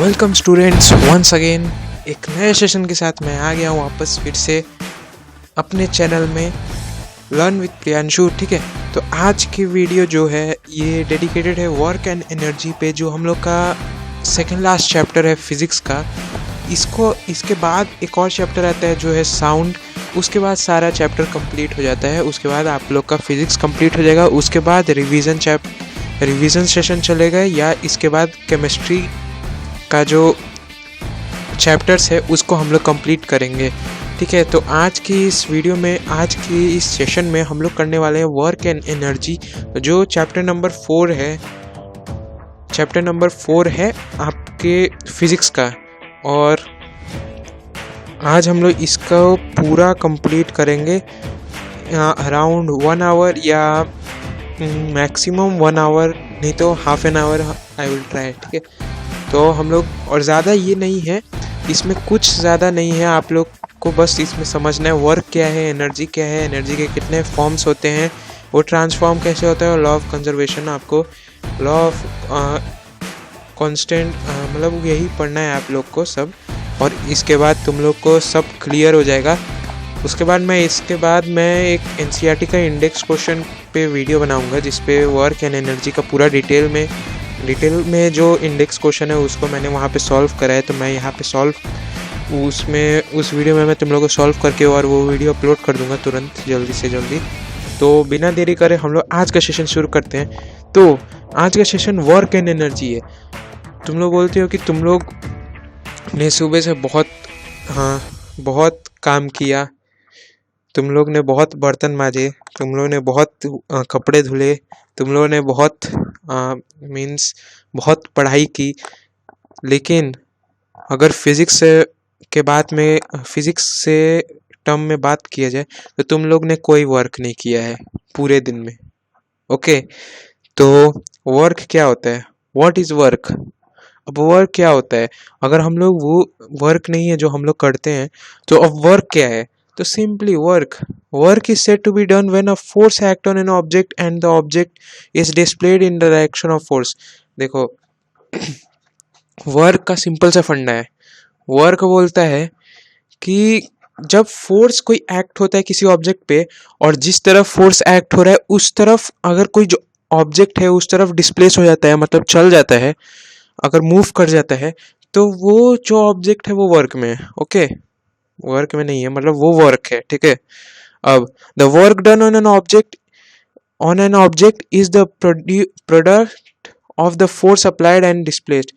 Welcome students, once again एक नए session के साथ मैं आ गया हूँ वापस फिर से अपने चैनल में लर्न विद प्रियांशु। ठीक है, तो आज की वीडियो जो है ये डेडिकेटेड है वर्क एंड एनर्जी पे, जो हम लोग का सेकेंड लास्ट चैप्टर है फिज़िक्स का। इसके बाद एक और चैप्टर आता है जो है साउंड। उसके बाद सारा चैप्टर कंप्लीट हो जाता है। उसके बाद आप लोग का फिज़िक्स कंप्लीट हो जाएगा। उसके बाद रिवीजन सेशन चलेगा, या इसके बाद केमिस्ट्री का जो चैप्टर्स है उसको हम लोग कंप्लीट करेंगे। ठीक है, तो आज की इस वीडियो में, आज की इस सेशन में हम लोग करने वाले हैं वर्क एंड एनर्जी, जो चैप्टर नंबर 4 है। चैप्टर नंबर 4 है आपके फिज़िक्स का, और आज हम लोग इसको पूरा कंप्लीट करेंगे अराउंड 1 आवर, या मैक्सिमम 1 आवर, नहीं तो half an hour I will try. ठीक है, तो हम लोग, और ज़्यादा ये नहीं है इसमें, कुछ ज़्यादा नहीं है। आप लोग को बस इसमें समझना है वर्क क्या है, एनर्जी क्या है, एनर्जी के कितने फॉर्म्स होते हैं, वो ट्रांसफॉर्म कैसे होता है, और लॉ ऑफ कंजर्वेशन, आपको लॉ ऑफ कांस्टेंट, मतलब यही पढ़ना है आप लोग को सब। और इसके बाद तुम लोग को सब क्लियर हो जाएगा। उसके बाद मैं एक एनसीईआरटी का इंडेक्स क्वेश्चन पे वीडियो बनाऊंगा, जिस पे वर्क एंड एनर्जी का पूरा डिटेल में जो इंडेक्स क्वेश्चन है उसको मैंने वहाँ पे सॉल्व करा है। तो मैं यहाँ पे उस वीडियो में मैं तुम लोगों को सॉल्व करके और वो वीडियो अपलोड कर दूंगा तुरंत, जल्दी से जल्दी। तो बिना देरी करे हम लोग आज का सेशन शुरू करते हैं। तो आज का सेशन वर्क एंड एनर्जी है। तुम लोग बोलते हो कि तुम लोग ने सुबह से बहुत काम किया, तुम लोग ने बहुत बर्तन माजे, तुम लोग ने बहुत कपड़े धुले, तुम लोगों ने बहुत बहुत पढ़ाई की, लेकिन अगर फिज़िक्स से टर्म में बात किया जाए तो तुम लोग ने कोई वर्क नहीं किया है पूरे दिन में। ओके, तो वर्क क्या होता है, व्हाट इज़ वर्क? अब वर्क क्या होता है? अगर हम लोग वो वर्क नहीं है जो हम लोग करते हैं, तो अब वर्क क्या है? तो simply work is said to be done when a force act on an object and the object is displayed in the direction of force। देखो, वर्क का सिंपल सा फंडा है। वर्क बोलता है कि जब फोर्स कोई एक्ट होता है किसी ऑब्जेक्ट पे, और जिस तरफ फोर्स एक्ट हो रहा है उस तरफ अगर कोई जो ऑब्जेक्ट है उस तरफ डिस्प्लेस हो जाता है, मतलब चल जाता है, अगर मूव कर जाता है, तो वो जो ऑब्जेक्ट है वो वर्क में है। ओके, वर्क में नहीं है, मतलब वो वर्क है। ठीक है, अब the work done on an object is the product of the force applied and displaced.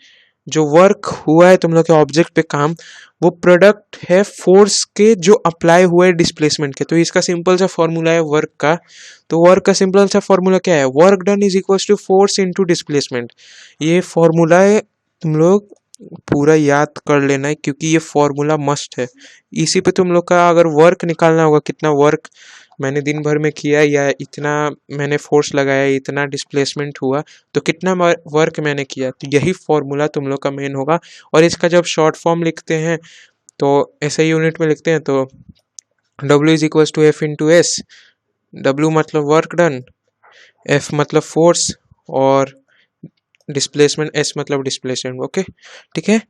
जो वर्क हुआ है तुम लोग के ऑब्जेक्ट पे काम, वो प्रोडक्ट है फोर्स के जो अप्लाई हुए डिस्प्लेसमेंट के। तो इसका सिंपल सा फॉर्मूला है वर्क का। तो वर्क का सिंपल सा फॉर्मूला क्या है? Work done is equal to force into displacement. ये फॉर्मूला है, तुम लोग पूरा याद कर लेना है, क्योंकि ये फॉर्मूला मस्ट है। इसी पे तुम लोग का अगर वर्क निकालना होगा, कितना वर्क मैंने दिन भर में किया, या इतना मैंने फोर्स लगाया, इतना डिस्प्लेसमेंट हुआ, तो कितना वर्क मैंने किया, तो यही फॉर्मूला तुम लोग का मेन होगा। और इसका जब शॉर्ट फॉर्म लिखते हैं तो ऐसे यूनिट में लिखते हैं, तो W is equal to F into S. W मतलब वर्क डन, F मतलब फोर्स, और डिस्प्लेसमेंट S मतलब डिस्प्लेसमेंट। ओके, ठीक है,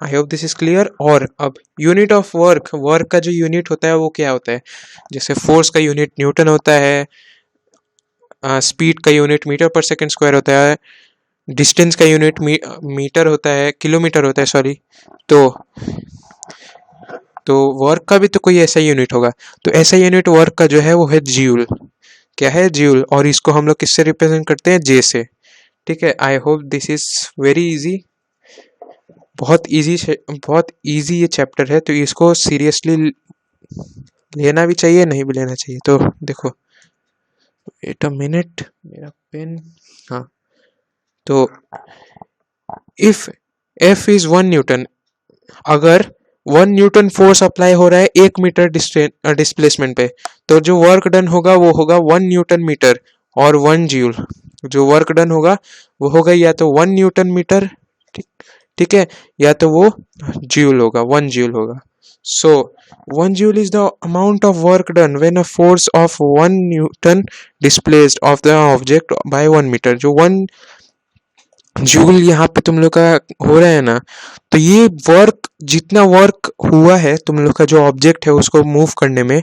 I hope this is clear. और अब यूनिट ऑफ वर्क का जो यूनिट होता है वो क्या होता है? जैसे फोर्स का यूनिट न्यूटन होता है, स्पीड का यूनिट मीटर पर सेकंड स्क्वायर होता है, डिस्टेंस का यूनिट मीटर होता है, किलोमीटर होता है, सॉरी। तो वर्क का भी तो कोई ऐसा यूनिट होगा। तो ऐसा यूनिट वर्क का जो है वो है जूल। क्या है? जूल। और इसको हम लोग किससे रिप्रेजेंट करते हैं? जे से। ठीक है, I hope this is very easy. बहुत इजी ये चैप्टर है, तो इसको सीरियसली लेना भी चाहिए, नहीं भी लेना चाहिए। तो देखो, वेट अ मिनट, मेरा पेन, हाँ। तो इफ F इज 1 न्यूटन, अगर 1 न्यूटन फोर्स अप्लाई हो रहा है 1 मीटर डिस्प्लेसमेंट पे, तो जो वर्क डन होगा वो होगा 1 न्यूटन मीटर और 1 जूल। जो वर्क डन होगा वो होगा या तो 1 न्यूटन मीटर, ठीक है, या तो वो जूल होगा, 1 जूल होगा। सो 1 joule is the amount of work done when a force of 1 Newton displaced of the object by 1 meter। जो 1 जूल यहाँ पे तुम लोग का हो रहा है ना, तो ये वर्क, जितना वर्क हुआ है तुम लोग का जो ऑब्जेक्ट है उसको मूव करने में,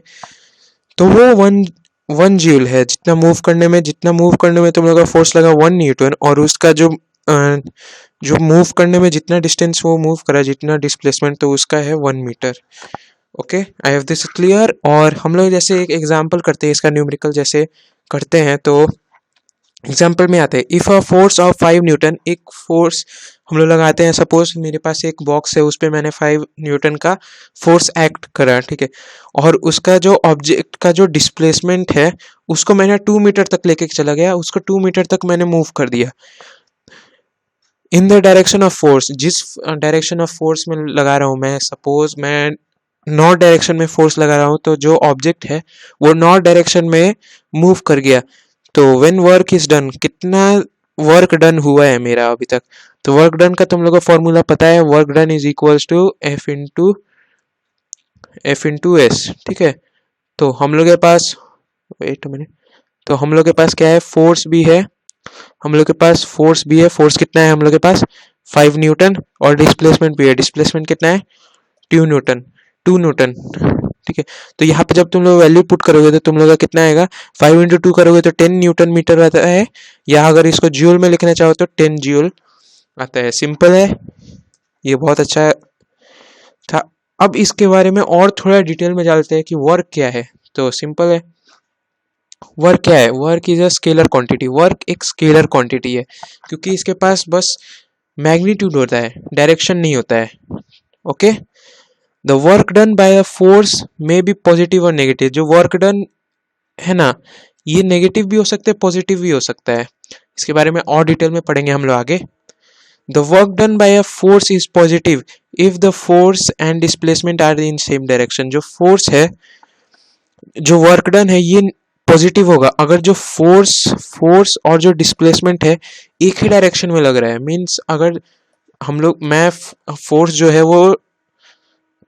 तो वो वन वन जूल है। जितना मूव करने में तुम लोग का फोर्स लगा 1 न्यूटन, और उसका जो मूव करने में जितना डिस्टेंस वो मूव करा, जितना डिस्प्लेसमेंट, तो उसका है 1 metre. Okay, I have this clear. और हम लोग जैसे एक एग्जांपल करते हैं इसका, न्यूमेरिकल जैसे करते हैं, तो एग्जाम्पल में आते हैं। If a force of 5 Newton, एक फोर्स हम लोग लगाते हैं, सपोज मेरे पास एक बॉक्स है, उस पर मैंने 5 न्यूटन का फोर्स एक्ट करा, ठीक है, और उसका जो ऑब्जेक्ट का जो डिस्प्लेसमेंट है उसको मैंने 2 मीटर तक लेके चला गया, उसको 2 मीटर तक मैंने मूव कर दिया इन द डायरेक्शन ऑफ फोर्स। जिस डायरेक्शन ऑफ फोर्स में लगा रहा हूँ मैं, सपोज मैं नॉर्थ डायरेक्शन में फोर्स लगा रहा हूँ, तो जो ऑब्जेक्ट है वो नॉर्थ डायरेक्शन में मूव कर गया। तो व्हेन वर्क इज डन, कितना वर्क डन हुआ है मेरा अभी तक, तो वर्क डन का तुम लोग को फॉर्मूला पता है, work done is equals to F into S, ठीक है। तो हम लोग के पास, वेट अ मिनट, तो हम लोग के पास क्या है, फोर्स भी है, फोर्स कितना है हम लोग के पास, 5 न्यूटन, और डिस्प्लेसमेंट भी है, डिस्प्लेसमेंट कितना है, 2 न्यूटन, 2 न्यूटन, ठीक है। तो यहाँ पे जब तुम लोग वैल्यू पुट करोगे तो तुम लोग का कितना आएगा, 5 इंटू 2 करोगे तो 10 न्यूटन मीटर आता है, या अगर इसको ज्यूल में लिखना चाहो तो 10 ज्यूल आता है। सिंपल है, ये बहुत अच्छा था। अब इसके बारे में और थोड़ा डिटेल में जानते हैं कि वर्क क्या है। तो सिंपल है, वर्क क्या है, work is a scalar quantity. Work एक स्केलर क्वांटिटी है, क्योंकि इसके पास बस मैग्नीट्यूड होता है, डायरेक्शन नहीं होता है। Okay, the work done by a force में बी पॉजिटिव और नेगेटिव। जो वर्क डन है ना, ये नेगेटिव भी हो सकता है, पॉजिटिव भी हो सकता है। इसके बारे में और डिटेल में पढ़ेंगे हम लोग आगे। The work done by a force is positive if the force and displacement are in same direction. जो फोर्स है, जो वर्क डन है, ये पॉजिटिव होगा अगर जो फोर्स फोर्स और जो डिस्प्लेसमेंट है एक ही डायरेक्शन में लग रहा है। मीन्स अगर हम लोग, मैं फोर्स जो है वो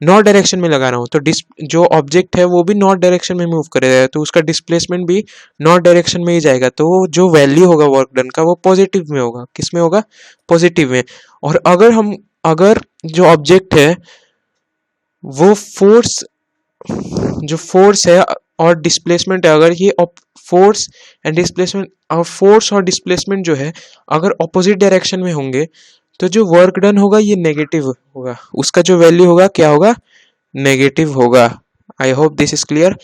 नॉर्थ डायरेक्शन में लगा रहा हूँ, तो जो ऑब्जेक्ट है वो भी नॉर्थ डायरेक्शन में मूव करेगा, तो उसका डिस्प्लेसमेंट भी नॉर्थ डायरेक्शन में ही जाएगा, तो जो वैल्यू होगा वर्क डन का वो पॉजिटिव में होगा। किस में होगा, पॉजिटिव में। और अगर जो ऑब्जेक्ट है वो फोर्स है और डिस्प्लेसमेंट है, अगर ये फोर्स और डिस्प्लेसमेंट जो है अगर ऑपोजिट डायरेक्शन में होंगे, तो जो वर्क डन होगा ये नेगेटिव होगा, उसका जो वैल्यू होगा क्या होगा, नेगेटिव होगा। आई होप दिस इज क्लियर।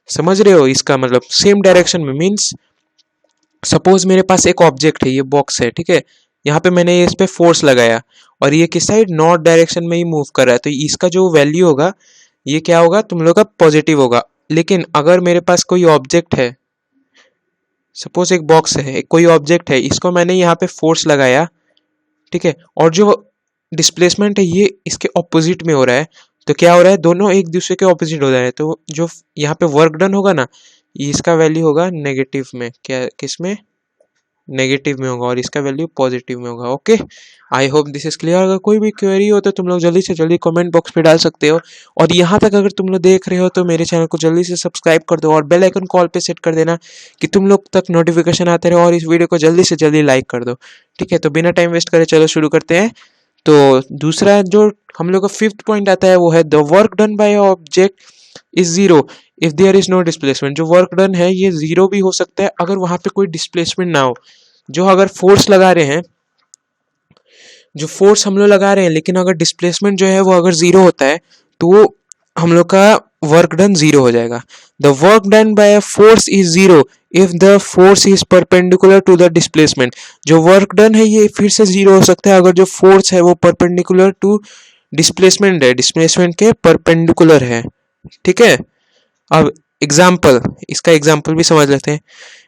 समझ रहे हो इसका मतलब, सेम डायरेक्शन में मीन्स, सपोज मेरे पास एक ऑब्जेक्ट है, ये बॉक्स है, ठीक है, यहाँ पे मैंने इस पे फोर्स लगाया और ये किस साइड, नॉर्थ डायरेक्शन में ही मूव कर रहा है, तो इसका जो वैल्यू होगा ये क्या होगा, तुम लोग का पॉजिटिव होगा। लेकिन अगर मेरे पास कोई ऑब्जेक्ट है, सपोज एक बॉक्स है, कोई ऑब्जेक्ट है, इसको मैंने यहाँ पे फोर्स लगाया, ठीक है, और जो डिस्प्लेसमेंट है ये इसके ऑपोजिट में हो रहा है, तो क्या हो रहा है, दोनों एक दूसरे के ऑपोजिट हो रहा है, तो जो यहाँ पे वर्क डन होगा ना, इसका वैल्यू होगा नेगेटिव में, क्या किस में, नेगेटिव में होगा, और इसका वैल्यू पॉजिटिव में होगा। Okay, I hope this is clear. अगर कोई भी क्वेरी हो तो तुम लोग जल्दी से जल्दी कमेंट बॉक्स पे डाल सकते हो, और यहाँ तक अगर तुम लोग देख रहे हो तो मेरे चैनल को जल्दी से सब्सक्राइब कर दो और बेल आइकन कॉल पे सेट कर देना कि तुम लोग तक नोटिफिकेशन आते रहे, और इस वीडियो को जल्दी से जल्दी लाइक कर दो, ठीक है। तो बिना टाइम वेस्ट करे चलो शुरू करते हैं। तो दूसरा जो हम लोग का फिफ्थ पॉइंट आता है वो है, the work done by object is zero if there is no displacement. जो वर्क डन है ये जीरो भी हो सकता है अगर वहां पे कोई डिस्प्लेसमेंट ना हो। जो अगर फोर्स लगा रहे हैं, जो फोर्स हम लोग लगा रहे हैं, लेकिन अगर डिस्प्लेसमेंट जो है वो अगर जीरो होता है, तो हम लोग का वर्क डन जीरो हो जाएगा। The work done by a force is zero if the force is perpendicular to the displacement. जो वर्क डन है ये फिर से जीरो हो सकता है अगर जो फोर्स है वो परपेंडिकुलर टू डिस्प्लेसमेंट है, डिस्प्लेसमेंट के परपेंडिकुलर है, ठीक है। अब एग्जाम्पल, इसका एग्जाम्पल भी समझ लेते हैं।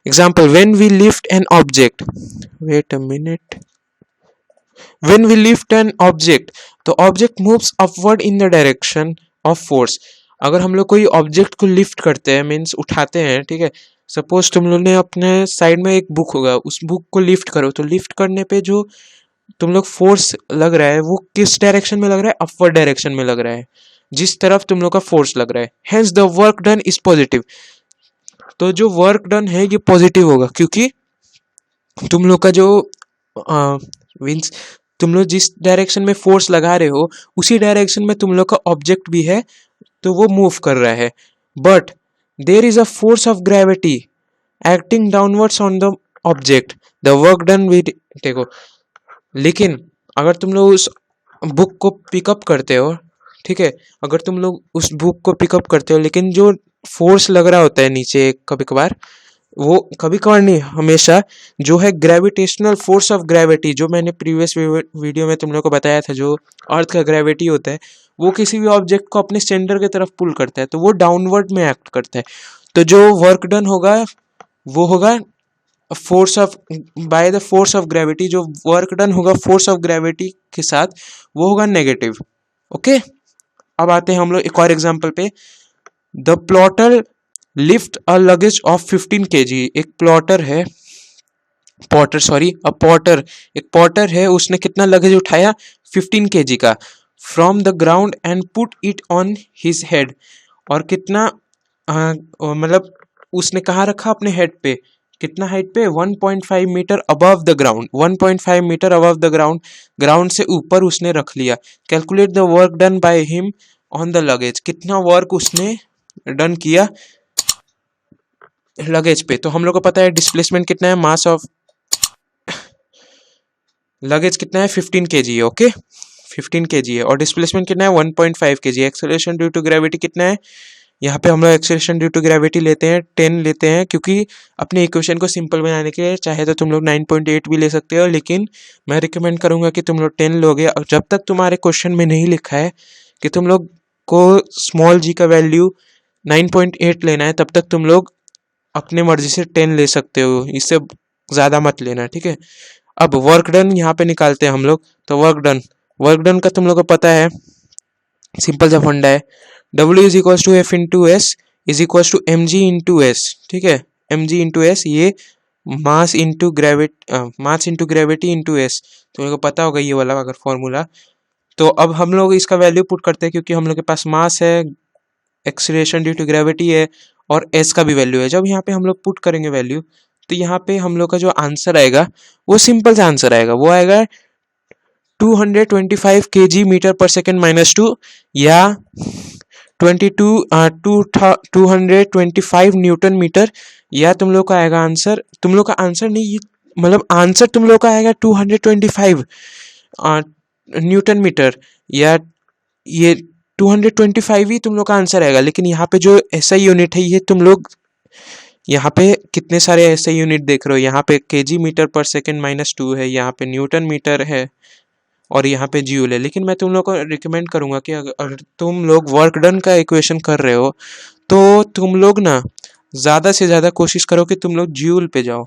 Example, when we lift an object, wait a minute, when we lift an object, तो object moves upward in the direction of force. अगर हम लोग कोई ऑब्जेक्ट को लिफ्ट करते हैं, मीन्स उठाते हैं, ठीक है, सपोज तुम लोग ने अपने साइड में एक बुक होगा, उस बुक को लिफ्ट करो, तो लिफ्ट करने पे जो तुम लोग फोर्स लग रहा है वो किस डायरेक्शन में लग रहा है, अपवर्ड डायरेक्शन में लग रहा है, जिस तरफ तुम लोग का फोर्स लग रहा है। Hence the work done is positive. तो जो वर्क डन है ये पॉजिटिव होगा, क्योंकि तुम लोग का जो मीन्स तुम लोग जिस डायरेक्शन में फोर्स लगा रहे हो उसी डायरेक्शन में तुम लोग का ऑब्जेक्ट भी है, तो वो मूव कर रहा है। But there is a force of gravity acting downwards on the object, the work done with, देखो, लेकिन अगर तुम लोग उस बुक को पिकअप करते हो, ठीक है, अगर तुम लोग उस बुक को पिकअप करते हो लेकिन जो फोर्स लग रहा होता है नीचे कभी कभार, वो कभी कभार नहीं हमेशा, जो है ग्रेविटेशनल फोर्स ऑफ ग्रेविटी, जो मैंने प्रीवियस वीडियो में तुम लोग को बताया था, जो अर्थ का ग्रेविटी होता है वो किसी भी ऑब्जेक्ट को अपने सेंटर की तरफ पुल करता है, तो वो डाउनवर्ड में एक्ट करता है। तो जो वर्क डन होगा वो होगा force of, by the force of gravity, जो वर्क डन होगा फोर्स ऑफ ग्रेविटी के साथ वो होगा नेगेटिव। ओके, अब आते हैं हम लोग एक और एग्जांपल पे। The plotter lift a luggage of 15 kg, एक प्लॉटर है, पॉटर सॉरी, अ पॉटर, एक पॉटर है, उसने कितना लगेज उठाया 15 kg का, from the ground and put it on his head, और कितना मतलब उसने कहाँ रखा, अपने हेड पे, कितना हाइट पे, 1.5 metre above the ground, 1.5 metre above the ground, ground से ऊपर उसने रख लिया। Calculate the work done by him on the luggage, कितना वर्क उसने डन किया लगेज पे। तो हम लोग को पता है डिस्प्लेसमेंट कितना है, मास ऑफ लगेज कितना है 15 kg है। ओके, 15 kg है, और डिस्प्लेसमेंट कितना है 1.5 kg। Acceleration due to gravity कितना है, यहाँ पे हम लोग एक्सेलरेशन ड्यू टू ग्रेविटी लेते हैं 10 लेते हैं, क्योंकि अपने इक्वेशन को सिंपल बनाने के लिए चाहे तो तुम लोग 9.8 भी ले सकते हो, लेकिन मैं रिकमेंड करूंगा कि तुम लोग 10 लोगे। और जब तक तुम्हारे क्वेश्चन में नहीं लिखा है कि तुम लोग को स्मॉल जी का वैल्यू 9.8 लेना है, तब तक तुम लोग अपने मर्जी से 10 ले सकते हो, इससे ज़्यादा मत लेना, ठीक है। अब वर्क डन यहाँ पे निकालते हैं हम लोग। तो वर्क डन का तुम लोग को पता है, सिंपल सा फंडा है, W is equal to F into S is equal to M G into S, ठीक है, एम जी इंटू एस, ये mass into gravity into S, तो मेरे को पता होगा ये वाला अगर फॉर्मूला। तो अब हम लोग इसका वैल्यू पुट करते हैं, क्योंकि हम लोग के पास मास है, एक्सीलरेशन ड्यू टू ग्रेविटी है, और एस का भी वैल्यू है। जब यहाँ पे हम लोग पुट करेंगे वैल्यू, तो यहाँ पे हम लोग का जो आंसर आएगा वो सिंपल सा आंसर आएगा, वो आएगा 225 kg मीटर पर सेकेंड माइनस 2, या 225 न्यूटन मीटर, या तुम लोग का आएगा आंसर, तुम लोग का आंसर नहीं, मतलब आंसर तुम लोग का आएगा 225 न्यूटन मीटर, या ये 225 ही तुम लोग का आंसर आएगा। लेकिन यहाँ पे जो एसआई यूनिट है, ये तुम लोग यहाँ पे कितने सारे एसआई यूनिट देख रहे हो, यहाँ पे केजी मीटर पर सेकेंड माइनस 2 है, यहाँ पे न्यूटन मीटर है, और यहाँ पे ज्यूल है। लेकिन मैं तुम लोग को रिकमेंड करूंगा कि अगर तुम लोग वर्क डन का इक्वेशन कर रहे हो, तो तुम लोग ना ज़्यादा से ज़्यादा कोशिश करो कि तुम लोग ज्यूल पे जाओ,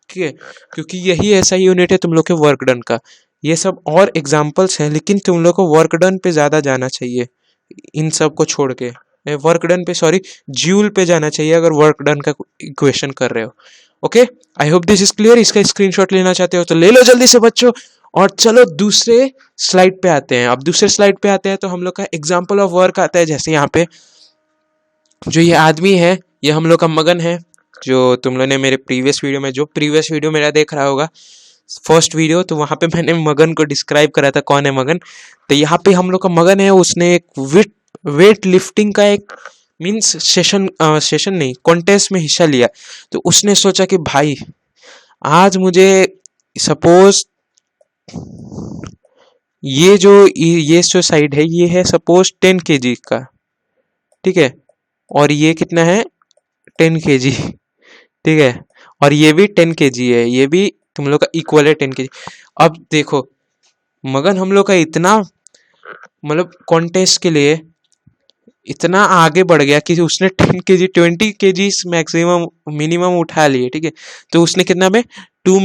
ठीक है, क्योंकि यही ऐसा यूनिट है तुम लोग के वर्क डन का। ये सब और एग्जाम्पल्स हैं, लेकिन तुम लोग को वर्क डन पे ज़्यादा जाना चाहिए, इन सब को छोड़ के वर्क डन पे, सॉरी, ज्यूल पे जाना चाहिए अगर वर्क डन का इक्वेशन कर रहे हो। Okay, I hope this is clear. इसका स्क्रीनशॉट लेना चाहते हो तो ले लो जल्दी से बच्चों। और चलो दूसरे स्लाइड पे आते हैं। अब दूसरे स्लाइड पे आते हैं तो हम लोग का एग्जाम्पल ऑफ वर्क आता है। जैसे यहाँ पे जो ये आदमी है, ये हम लोग का मगन है, जो तुम लोग ने मेरे प्रीवियस वीडियो में, जो प्रीवियस वीडियो मेरा देख रहा होगा, फर्स्ट वीडियो, तो वहाँ पे मैंने मगन को डिस्क्राइब करा था कौन है मगन। तो यहाँ पे हम लोग का मगन है, उसने एक वेट लिफ्टिंग का एक मीन्स सेशन नहीं, कॉन्टेस्ट में हिस्सा लिया। तो उसने सोचा कि भाई आज मुझे सपोज ये जो साइड है, ये है सपोज 10 kg का, ठीक है, और ये कितना है 10 kg, ठीक है, और ये भी 10 kg है, ये भी तुम लोग का इक्वल है 10 kg। अब देखो मगन हम लोग का इतना मतलब कॉन्टेस्ट के लिए इतना आगे बढ़ गया कि उसने 10 kg 20 kg मैक्सिमम मिनिमम उठा लिए, ठीक है। तो उसने कितना में 2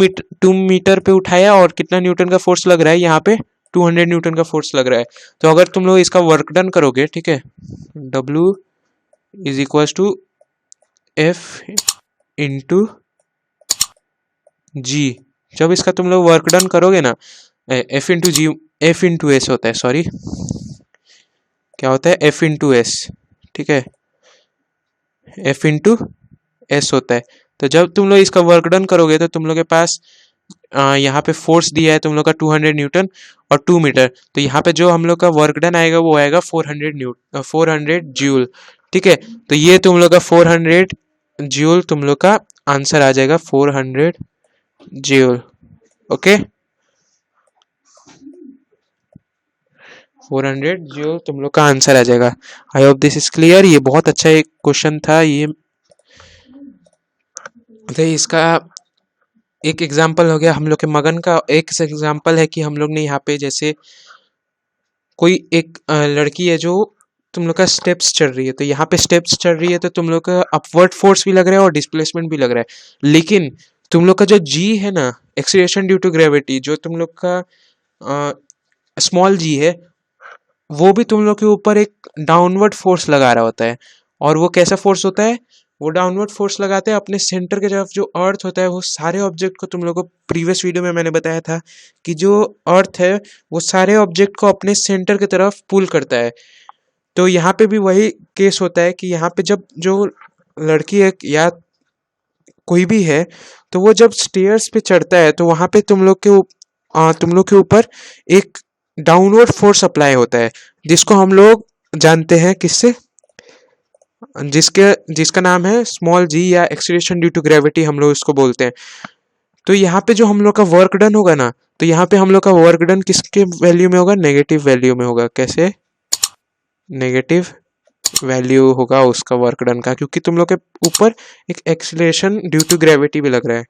मीटर पे उठाया, और कितना न्यूटन का फोर्स लग रहा है यहाँ पे, 200 न्यूटन का फोर्स लग रहा है। तो अगर तुम लोग इसका वर्क डन करोगे, ठीक है, W is equal to F into G, जब इसका तुम लोग वर्क डन करोगे ना, F into G, F into S होता है, सॉरी क्या होता है, एफ इंटू एस, ठीक है, एफ इंटू एस होता है। तो जब तुम लोग इसका वर्क डन करोगे तो तुम लोग के पास यहाँ पे फोर्स दिया है तुम लोग का 200 न्यूटन और 2 मीटर, तो यहाँ पे जो हम लोग का वर्क डन आएगा वो आएगा 400 जूल। ठीक है, तो ये तुम लोग का 400 जूल तुम लोग का आंसर आ जाएगा, 400 जूल। ओके, 400 जूल तुम लोग का आंसर आ जाएगा। आई होप दिस इज क्लियर। ये बहुत अच्छा एक क्वेश्चन था ये। तो इसका एक एग्जाम्पल हो गया हम लोग के मगन का। एक एग्जाम्पल है कि हम लोग ने यहाँ पे जैसे कोई एक लड़की है जो तुम लोग का स्टेप्स चढ़ रही है, तो यहाँ पे स्टेप्स चढ़ रही है तो तुम लोग का अपवर्ड फोर्स भी लग रहा है और डिस्प्लेसमेंट भी लग रहा है, लेकिन तुम लोग का जो जी है ना, एक्सीलरेशन ड्यू टू ग्रेविटी, जो तुम लोग का स्मॉल जी है, वो भी तुम लोग के ऊपर एक डाउनवर्ड फोर्स लगा रहा होता है। और वो कैसा फोर्स होता है, वो डाउनवर्ड फोर्स लगाते हैं अपने सेंटर की तरफ। जो अर्थ होता है वो सारे ऑब्जेक्ट को, तुम लोगों को प्रीवियस वीडियो में मैंने बताया था कि जो अर्थ है वो सारे ऑब्जेक्ट को अपने सेंटर की तरफ पुल करता है। तो यहाँ पे भी वही केस होता है कि यहाँ पे जब जो लड़की है या कोई भी है, तो वो जब स्टेयर्स पे चढ़ता है तो वहाँ पे तुम लोग के ऊपर एक डाउनवर्ड फोर्स अप्लाई होता है, जिसको हम लोग जानते हैं किससे, जिसका नाम है स्मॉल जी या एक्सीलरेशन ड्यू टू ग्रेविटी हम लोग इसको बोलते हैं। तो यहाँ पे जो हम लोग का वर्क डन होगा ना, तो यहाँ पे हम लोग का वर्क डन किसके वैल्यू में होगा, नेगेटिव वैल्यू में होगा। कैसे, नेगेटिव वैल्यू होगा उसका वर्क डन का, क्योंकि तुम लोग के ऊपर एक एक्सीलरेशन ड्यू टू ग्रेविटी भी लग रहा है।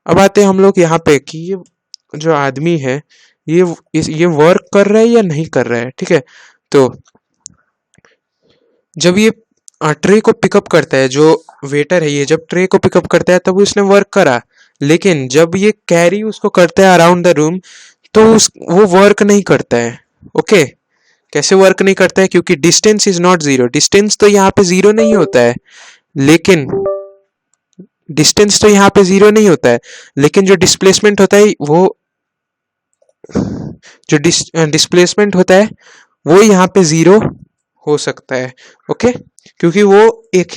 अब आते हैं हम लोग यहाँ पे कि ये जो आदमी है ये वर्क कर रहा है या नहीं कर रहा है। ठीक है, तो जब ये ट्रे को पिकअप करता है, जो वेटर है ये जब ट्रे को पिकअप करता है तब उसने वर्क करा, लेकिन जब ये कैरी उसको करता है अराउंड द रूम तो वो वर्क नहीं करता है। ओके, कैसे वर्क नहीं करता है, क्योंकि distance is not zero. Distance तो यहाँ पे जीरो नहीं होता है, लेकिन डिस्टेंस तो यहाँ पे जीरो नहीं होता है, लेकिन जो डिस्प्लेसमेंट होता है जो डिस्प्लेसमेंट होता है वो यहाँ पे जीरो हो सकता है। ओके, क्योंकि वो एक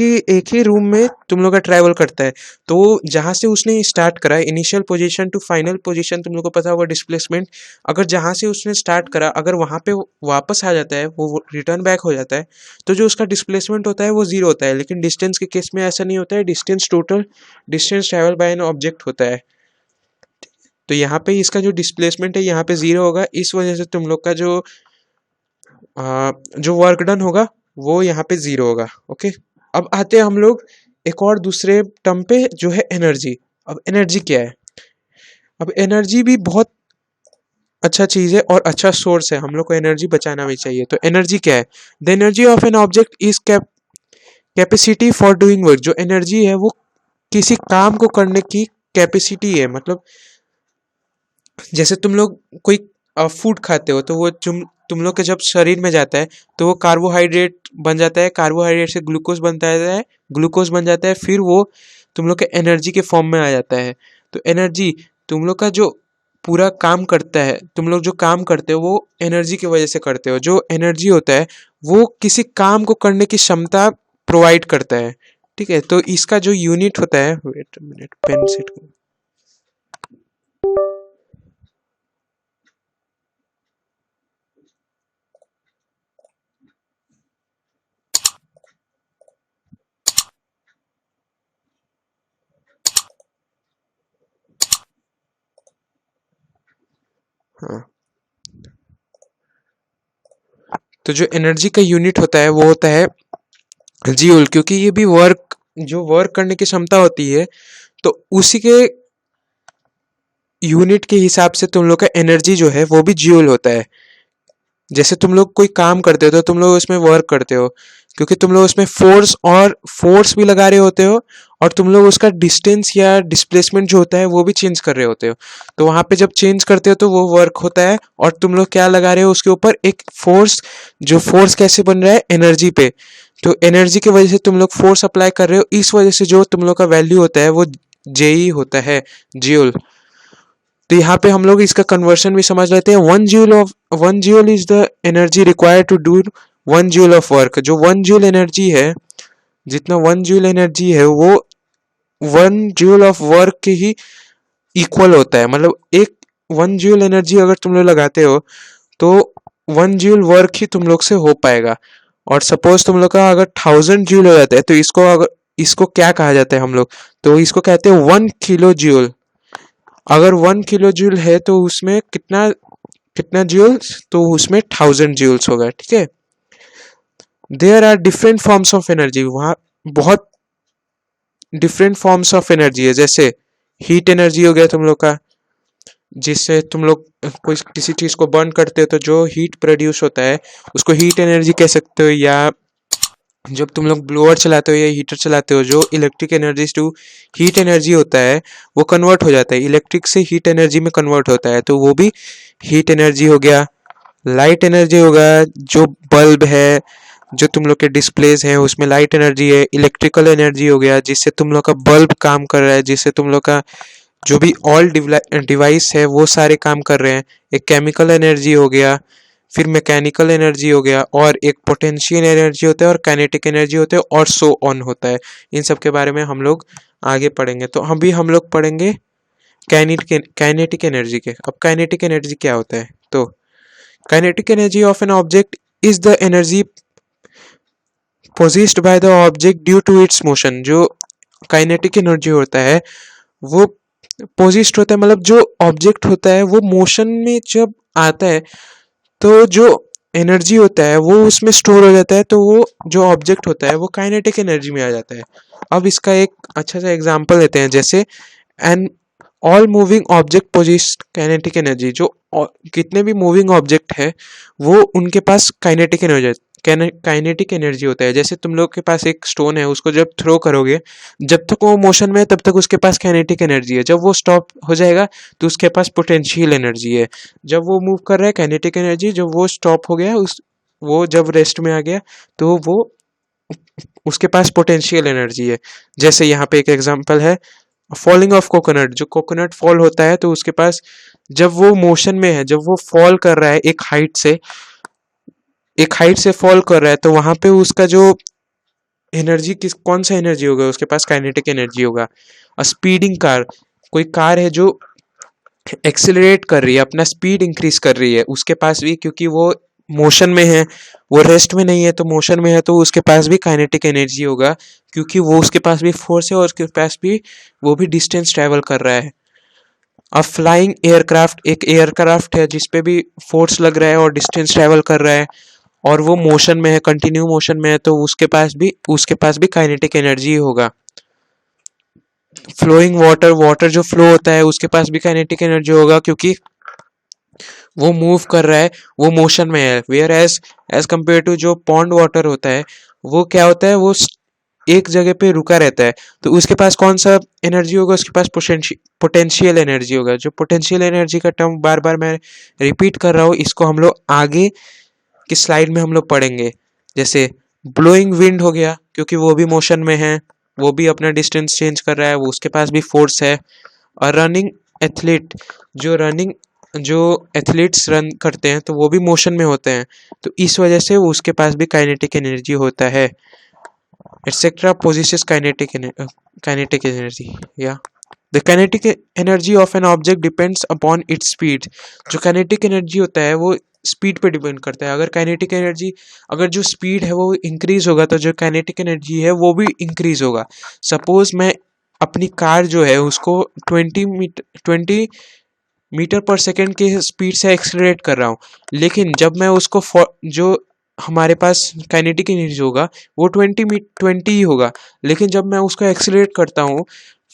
ही रूम में तुम लोग का ट्रैवल करता है, तो जहां से उसने स्टार्ट करा initial position to final position, तुम लोग को पता होगा डिस्प्लेसमेंट, अगर जहां से उसने स्टार्ट करा अगर वहां पे वापस आ जाता है, वो रिटर्न बैक हो जाता है, तो जो उसका डिस्प्लेसमेंट होता है वो जीरो होता है। लेकिन डिस्टेंस के केस में ऐसा नहीं होता है, distance total distance travel by an object होता है। तो यहाँ पे इसका जो डिस्प्लेसमेंट है यहाँ पे जीरो होगा, इस वजह से तुम लोग का जो वर्क डन होगा वो यहाँ पे जीरो होगा। ओके, अब आते हैं हम लोग एक और दूसरे टर्म पे, जो है एनर्जी। अब एनर्जी क्या है, अब एनर्जी भी बहुत अच्छा चीज है और अच्छा सोर्स है, हम लोग को एनर्जी बचाना भी चाहिए। तो एनर्जी क्या है, the energy of an object is capacity for doing work. जो एनर्जी है वो किसी काम को करने की कैपेसिटी है। मतलब जैसे तुम लोग कोई फूड खाते हो तो वो तुम लोग के जब शरीर में जाता है तो वो कार्बोहाइड्रेट बन जाता है, कार्बोहाइड्रेट से ग्लूकोज बनता है, ग्लूकोज बन जाता है, फिर वो तुम लोग के एनर्जी के फॉर्म में आ जाता है। तो एनर्जी तुम लोग का जो पूरा काम करता है, तुम लोग जो काम करते हो वो एनर्जी की वजह से करते हो। जो एनर्जी होता है वो किसी काम को करने की क्षमता प्रोवाइड करता है। ठीक है, तो इसका जो यूनिट होता है, वेट मिनट पेन सेट। हाँ, तो जो एनर्जी का यूनिट होता है वो होता है जूल, क्योंकि ये भी जो वर्क करने की क्षमता होती है, तो उसी के यूनिट के हिसाब से तुम लोग का एनर्जी जो है वो भी जूल होता है। जैसे तुम लोग कोई काम करते हो तो तुम लोग उसमें वर्क करते हो, क्योंकि तुम लोग उसमें फोर्स भी लगा रहे होते हो, और तुम लोग उसका डिस्टेंस या डिस्प्लेसमेंट जो होता है वो भी चेंज कर रहे होते हो। तो वहां पे जब चेंज करते हो तो वो वर्क होता है, और तुम लोग क्या लगा रहे हो उसके ऊपर, एक फोर्स। जो फोर्स कैसे बन रहा है, एनर्जी पे। तो एनर्जी की वजह से तुम लोग फोर्स अप्लाई कर रहे हो, इस वजह से जो तुम लोग का वैल्यू होता है वो जेई होता है, जूल। तो यहाँ पे हम लोग इसका कन्वर्शन भी समझ लेते हैं। 1 joule is the energy required to do 1 joule of work. जो 1 जूल एनर्जी है, जितना 1 जूल एनर्जी है वो 1 जूल ऑफ वर्क के ही इक्वल होता है। मतलब एक 1 जूल एनर्जी अगर तुम लोग लगाते हो तो 1 जूल वर्क ही तुम लोग से हो पाएगा। और सपोज तुम लोग का अगर 1000 जूल हो जाता है तो इसको क्या कहा जाता है हम लोग, तो इसको कहते हैं 1 किलो जूल। अगर 1 किलो जूल है तो उसमें कितना कितना जूल्स, तो उसमें 1000 जूल्स होगा। ठीक है, there are different forms of energy, वहाँ बहुत डिफरेंट फॉर्म्स ऑफ एनर्जी है। जैसे हीट एनर्जी हो गया तुम लोग का, जिससे तुम लोग कोई किसी चीज को बर्न करते हो तो जो हीट प्रोड्यूस होता है उसको हीट एनर्जी कह सकते हो। या जब तुम लोग ब्लोअर चलाते हो या हीटर चलाते हो, जो electric energy to heat energy होता है वो कन्वर्ट हो जाता है, इलेक्ट्रिक से हीट एनर्जी में कन्वर्ट होता है, तो वो भी हीट एनर्जी हो गया। लाइट एनर्जी होगा, जो बल्ब है, जो तुम लोग के डिस्प्लेज हैं उसमें लाइट एनर्जी है। इलेक्ट्रिकल एनर्जी हो गया, जिससे तुम लोग का बल्ब काम कर रहा है, जिससे तुम लोग का जो भी ऑल डिवाइस है वो सारे काम कर रहे हैं। एक केमिकल एनर्जी हो गया, फिर मैकेनिकल एनर्जी हो गया, और एक पोटेंशियल एनर्जी होता है, और काइनेटिक एनर्जी होते हैं, और सो ऑन होता है। इन सब के बारे में हम लोग आगे पढ़ेंगे। तो हम लोग पढ़ेंगे काइनेटिक एनर्जी के। अब काइनेटिक एनर्जी क्या होता है, तो kinetic energy of an object is the energy possessed by the object due to its motion. जो काइनेटिक एनर्जी होता है वो पोजेस्ड होता है, मतलब जो ऑब्जेक्ट होता है वो मोशन में जब आता है तो जो एनर्जी होता है वो उसमें स्टोर हो जाता है, तो वो जो ऑब्जेक्ट होता है वो काइनेटिक एनर्जी में आ जाता है। अब इसका एक अच्छा सा एग्जांपल लेते हैं, जैसे an all moving object possess kinetic energy. जो कितने भी मूविंग ऑब्जेक्ट है वो उनके पास काइनेटिक एनर्जी होता है। जैसे तुम लोग के पास एक स्टोन है, उसको जब थ्रो करोगे, जब तक वो मोशन में है तब तक उसके पास काइनेटिक एनर्जी है, जब वो स्टॉप हो जाएगा तो उसके पास पोटेंशियल एनर्जी है। जब वो मूव कर रहा है काइनेटिक एनर्जी, जब वो स्टॉप हो गया वो जब रेस्ट में आ गया तो वो उसके पास पोटेंशियल एनर्जी है। जैसे यहाँ पे एक एग्जांपल है फॉलिंग ऑफ कोकोनट। जो कोकोनट फॉल होता है तो उसके पास, जब वो मोशन में है, जब वो फॉल कर रहा है एक हाइट से फॉल कर रहा है, तो वहां पे उसका जो एनर्जी कौन सा एनर्जी होगा, उसके पास काइनेटिक एनर्जी होगा। और स्पीडिंग कार, कोई कार है जो एक्सेलरेट कर रही है, अपना स्पीड इंक्रीज कर रही है, उसके पास भी, क्योंकि वो मोशन में है, वो रेस्ट में नहीं है, तो मोशन में है, तो उसके पास भी काइनेटिक एनर्जी होगा, क्योंकि वो उसके पास भी फोर्स है और उसके पास भी वो भी डिस्टेंस ट्रेवल कर रहा है। अब फ्लाइंग एयरक्राफ्ट, एक एयरक्राफ्ट है जिसपे भी फोर्स लग रहा है और डिस्टेंस ट्रेवल कर रहा है, और वो मोशन में है, कंटिन्यू मोशन में है, तो उसके पास भी काइनेटिक एनर्जी होगा। फ्लोइंग वाटर, वाटर जो फ्लो होता है उसके पास भी काइनेटिक एनर्जी होगा, क्योंकि वो मूव कर रहा है, वो मोशन में है। वेयर एज कम्पेयर टू जो पॉन्ड वाटर होता है, वो क्या होता है, वो एक जगह पे रुका रहता है, तो उसके पास कौन सा एनर्जी होगा, उसके पास पोटेंशियल एनर्जी होगा। जो पोटेंशियल एनर्जी का टर्म बार बार मैं रिपीट कर रहा हूँ, इसको हम लोग आगे की स्लाइड में हम लोग पढ़ेंगे। जैसे ब्लोइंग विंड हो गया, क्योंकि वो भी मोशन में है, वो भी अपना डिस्टेंस चेंज कर रहा है, वो उसके पास भी फोर्स है। और रनिंग एथलीट, जो एथलीट्स रन करते हैं तो वो भी मोशन में होते हैं, तो इस वजह से उसके पास भी काइनेटिक एनर्जी होता है। Etcetera possesses kinetic energy. या the kinetic energy of an object depends upon its speed. जो काइनेटिक एनर्जी होता है वो स्पीड पे डिपेंड करता है। अगर जो स्पीड है वो इंक्रीज होगा तो जो काइनेटिक एनर्जी है वो भी इंक्रीज होगा। सपोज मैं अपनी कार जो है उसको 20 मीटर पर सेकेंड के स्पीड से एक्सेलरेट कर रहा हूँ, लेकिन जब मैं उसको जो हमारे पास काइनेटिक एनर्जी होगा वो 20 ही होगा, लेकिन जब मैं उसको एक्सेलरेट करता हूँ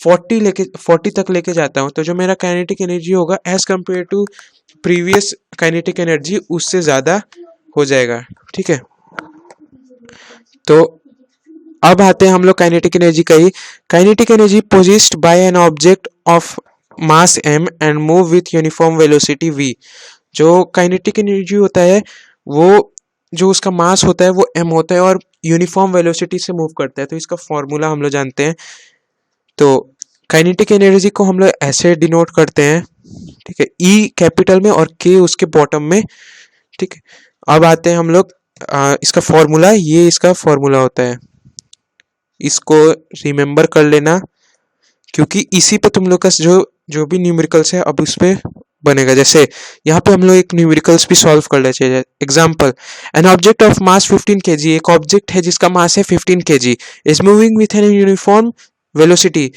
40 तक लेके जाता हूँ, तो जो मेरा काइनेटिक एनर्जी होगा as compare to previous kinetic energy उससे ज़्यादा हो जाएगा। ठीक है, तो अब आते हैं हम लोग काइनेटिक एनर्जी का ही। Kinetic energy possessed by an object of mass m and move with uniform velocity v। जो काइनेटिक एनर्जी होता है वो, जो उसका मास होता है वो m होता है और यूनिफॉर्म वेलोसिटी से मूव करता है, तो इसका फॉर्मूला हम लोग जानते हैं। तो काइनेटिक एनर्जी को हम लोग ऐसे डिनोट करते हैं, ठीक है, E कैपिटल में और K उसके बॉटम में। ठीक है, अब आते हैं हम लोग इसका फॉर्मूला, ये इसका फॉर्मूला होता है, इसको रिमेम्बर कर लेना, क्योंकि इसी पे तुम लोग का जो जो भी न्यूमेरिकल्स है अब उस पे बनेगा। जैसे यहाँ पे हम लोग एक न्यूमेरिकल्स भी सॉल्व कर लेते हैं। Example, N object of mass 15 kg, एक ऑब्जेक्ट है जिसका मास है 15 kg, is moving with an uniform velocity.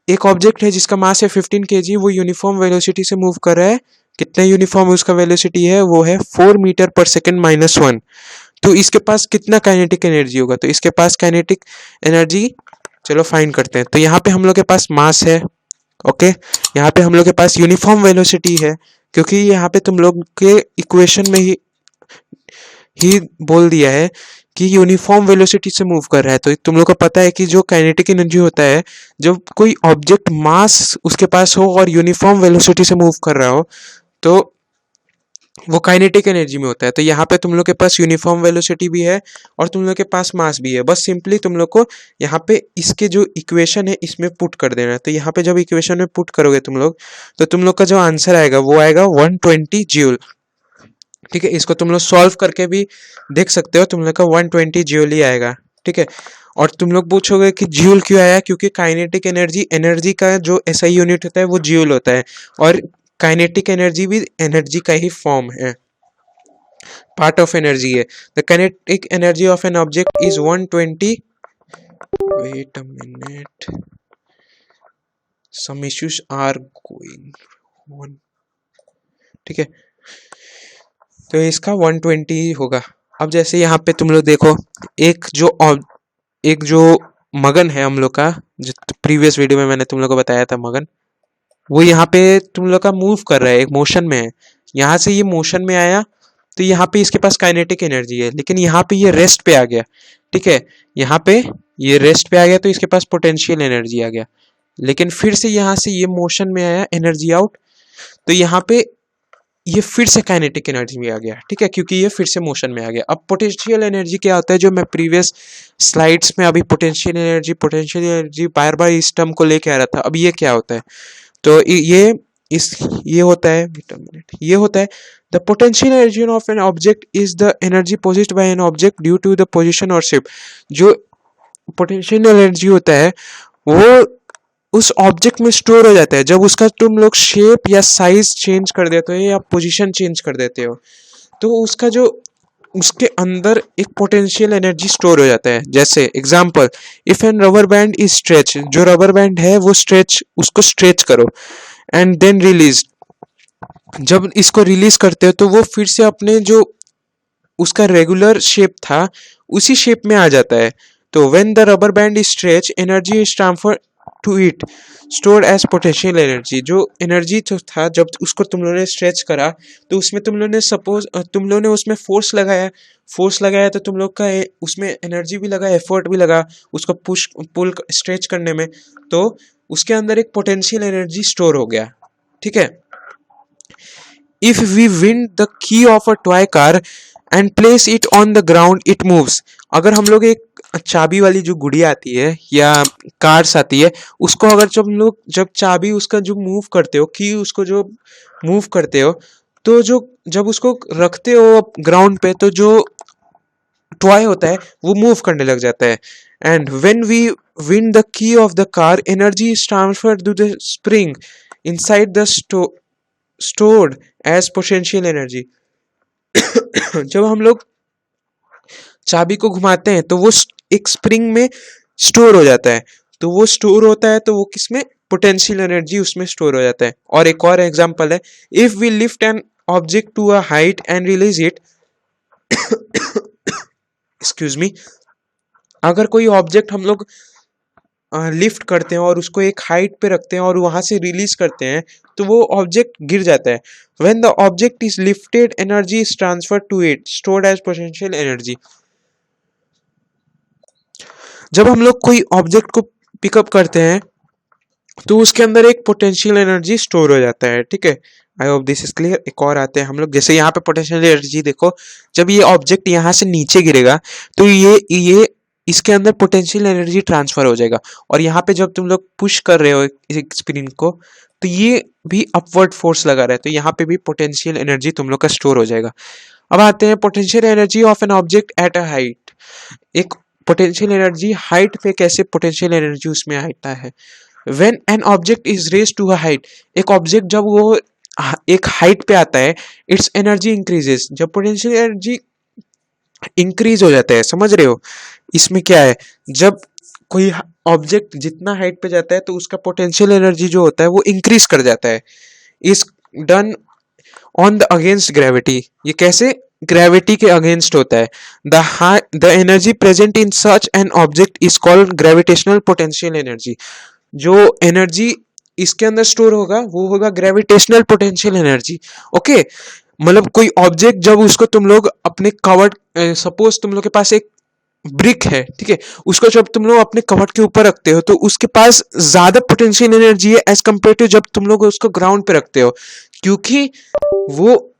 एक ऑब्जेक्ट है जिसका मास है 15 kg, वो यूनिफॉर्म वेलोसिटी से मूव कर रहा है। कितने यूनिफॉर्म उसका वेलोसिटी है, वो है 4 मीटर पर सेकेंड -1। तो इसके पास कितना काइनेटिक एनर्जी होगा, तो इसके पास काइनेटिक एनर्जी, चलो फाइंड करते हैं। तो यहाँ पे हम लोग के पास मास है, ओके, यहाँ पे हम लोग के पास यूनिफॉर्म वेलोसिटी है, क्योंकि यहाँ पे तुम लोग के इक्वेशन में ही बोल दिया है कि यूनिफॉर्म वेलोसिटी से मूव कर रहा है। तो तुम लोग को पता है कि जो काइनेटिक एनर्जी होता है, जब कोई ऑब्जेक्ट मास उसके पास हो और यूनिफॉर्म वेलोसिटी से मूव कर रहा हो, तो वो काइनेटिक एनर्जी में होता है। तो यहाँ पे तुम लोग के पास यूनिफॉर्म वेलोसिटी भी है और तुम लोग के पास मास भी है। बस सिंपली तुम लोग को यहाँ पे इसके जो इक्वेशन है इसमें पुट कर देना है। तो यहाँ पे जब इक्वेशन में पुट करोगे तुम लोग, तो तुम लोग का जो आंसर आएगा वो आएगा 120 जूल। ठीक है, इसको तुम लोग सॉल्व करके भी देख सकते हो, तुम लोग का 120 जूल ही आएगा। ठीक है, और तुम लोग पूछोगे कि जूल क्यों आया, क्योंकि काइनेटिक एनर्जी, एनर्जी का जो एसआई यूनिट होता है वो जूल होता है, और काइनेटिक एनर्जी भी एनर्जी का ही फॉर्म है, पार्ट ऑफ एनर्जी है। The kinetic energy of an object is 120, wait a minute, some issues are going on. ठीक है, तो इसका 120 होगा। अब जैसे यहाँ पे तुम लोग देखो, एक जो मगन है हम लोग का, जो प्रीवियस वीडियो में मैंने तुम लोग को बताया था मगन, वो यहाँ पे तुम लोग का मूव कर रहा है, एक मोशन में है। यहाँ से ये मोशन में आया, तो यहाँ पे इसके पास काइनेटिक एनर्जी है, लेकिन यहाँ पे ये रेस्ट पे आ गया। ठीक है, यहाँ पे ये रेस्ट पे आ गया, तो इसके पास पोटेंशियल एनर्जी आ गया। लेकिन फिर से यहाँ से ये मोशन में आया, एनर्जी आउट, तो यहाँ पे ये फिर से काइनेटिक एनर्जी में आ गया। ठीक है, क्योंकि ये फिर से मोशन में आ गया। अब पोटेंशियल एनर्जी क्या होता है, जो मैं प्रीवियस स्लाइड्स में अभी पोटेंशियल एनर्जी बार बार इस टर्म को लेके आ रहा था, अब ये क्या होता है, तो ये होता है, wait a minute, ये होता है, the potential energy of an object is the energy possessed by an object due to the position और शेप। जो पोटेंशियल एनर्जी होता है वो उस ऑब्जेक्ट में स्टोर हो जाता है जब उसका तुम लोग शेप या साइज चेंज कर देते हो या पोजीशन चेंज कर देते हो, तो उसका जो उसके अंदर एक पोटेंशियल एनर्जी स्टोर हो जाता है। जैसे example, if an rubber band is stretch, जो रबर बैंड है वो उसको स्ट्रेच करो, एंड देन रिलीज, जब इसको रिलीज करते हो तो वो फिर से अपने जो उसका रेगुलर शेप था उसी शेप में आ जाता है। तो when the rubber band is stretch, energy is transfer to it, stored as potential energy. जो एनर्जी जो था जब उसको तुम लोगों ने स्ट्रेच करा, तो उसमें तुम लोगों ने तुम लोगों ने उसमें फोर्स लगाया, तो तुम लोग का उसमें एनर्जी भी लगा, एफर्ट भी लगा उसको पुश पुल स्ट्रेच करने में, तो उसके अंदर एक पोटेंशियल एनर्जी स्टोर हो गया। ठीक है, if we wind the key of a toy car and place it on the ground, it moves. अगर हम लोग एक चाबी वाली जो गुड़िया आती है या कार्स आती है, उसको अगर जब चाबी उसका जो मूव करते हो, की उसको जो मूव करते हो, तो जो जब उसको रखते हो ग्राउंड पे, तो जो टॉय होता है वो मूव करने लग जाता है। And when we wind the key of the car, energy is transferred to the spring inside the stored as potential energy. जब हम लोग चाबी को घुमाते हैं तो वो एक स्प्रिंग में स्टोर हो जाता है, तो वो स्टोर होता है, तो वो किसमें, पोटेंशियल एनर्जी उसमें स्टोर हो जाता है। और एक और एग्जांपल है, if we lift an object to a height and release it, excuse me, अगर कोई ऑब्जेक्ट हम लोग लिफ्ट करते हैं और उसको एक हाइट पे रखते हैं और वहां से रिलीज करते हैं, तो वो ऑब्जेक्ट गिर जाता है। When the object is lifted, energy is transfer to it, stored as potential energy. जब हम लोग कोई ऑब्जेक्ट को पिकअप करते हैं तो उसके अंदर एक पोटेंशियल एनर्जी स्टोर हो जाता है। ठीक है, I hope this is clear. एक और आते हैं हम लोग, जैसे यहाँ पे पोटेंशियल एनर्जी देखो, जब ये ऑब्जेक्ट यहाँ से नीचे गिरेगा तो ये इसके अंदर पोटेंशियल एनर्जी ट्रांसफर हो जाएगा, और यहाँ पे जब तुम लोग पुश कर रहे हो एक स्प्रिंग को, तो ये भी अपवर्ड फोर्स लगा रहा है, तो यहाँ पे भी पोटेंशियल एनर्जी तुम लोग का स्टोर हो जाएगा। अब आते हैं potential energy of an object at a height. एक पोटेंशियल एनर्जी हाइट पे कैसे पोटेंशियल एनर्जी उसमें आता है। When an object is raise to a height, एक ऑब्जेक्ट जब वो एक हाइट पे आता है, इट्स एनर्जी इंक्रीजेस, जब पोटेंशियल एनर्जी इंक्रीज हो जाता है, समझ रहे हो इसमें क्या है, जब कोई ऑब्जेक्ट जितना हाइट पे जाता है तो उसका पोटेंशियल एनर्जी जो होता है वो इंक्रीज कर जाता है, is done on the against gravity. ये कैसे, ग्रेविटी के अगेंस्ट होता है। The energy present in such an object is called gravitational potential energy. जो एनर्जी इसके अंदर स्टोर होगा वो होगा ग्रेविटेशनल पोटेंशियल एनर्जी। ओके, मतलब कोई ऑब्जेक्ट जब उसको तुम लोग अपने कवर्ड, सपोज तुम लोग के पास एक ब्रिक है, ठीक है, उसको जब तुम लोग अपने कवर्ड के ऊपर रखते हो तो उसके पास ज्यादा पोटेंशियल एनर्जी है एज कम्पेयर टू जब तुम लोग उसको ग्राउंड पे रखते हो, क्योंकि वो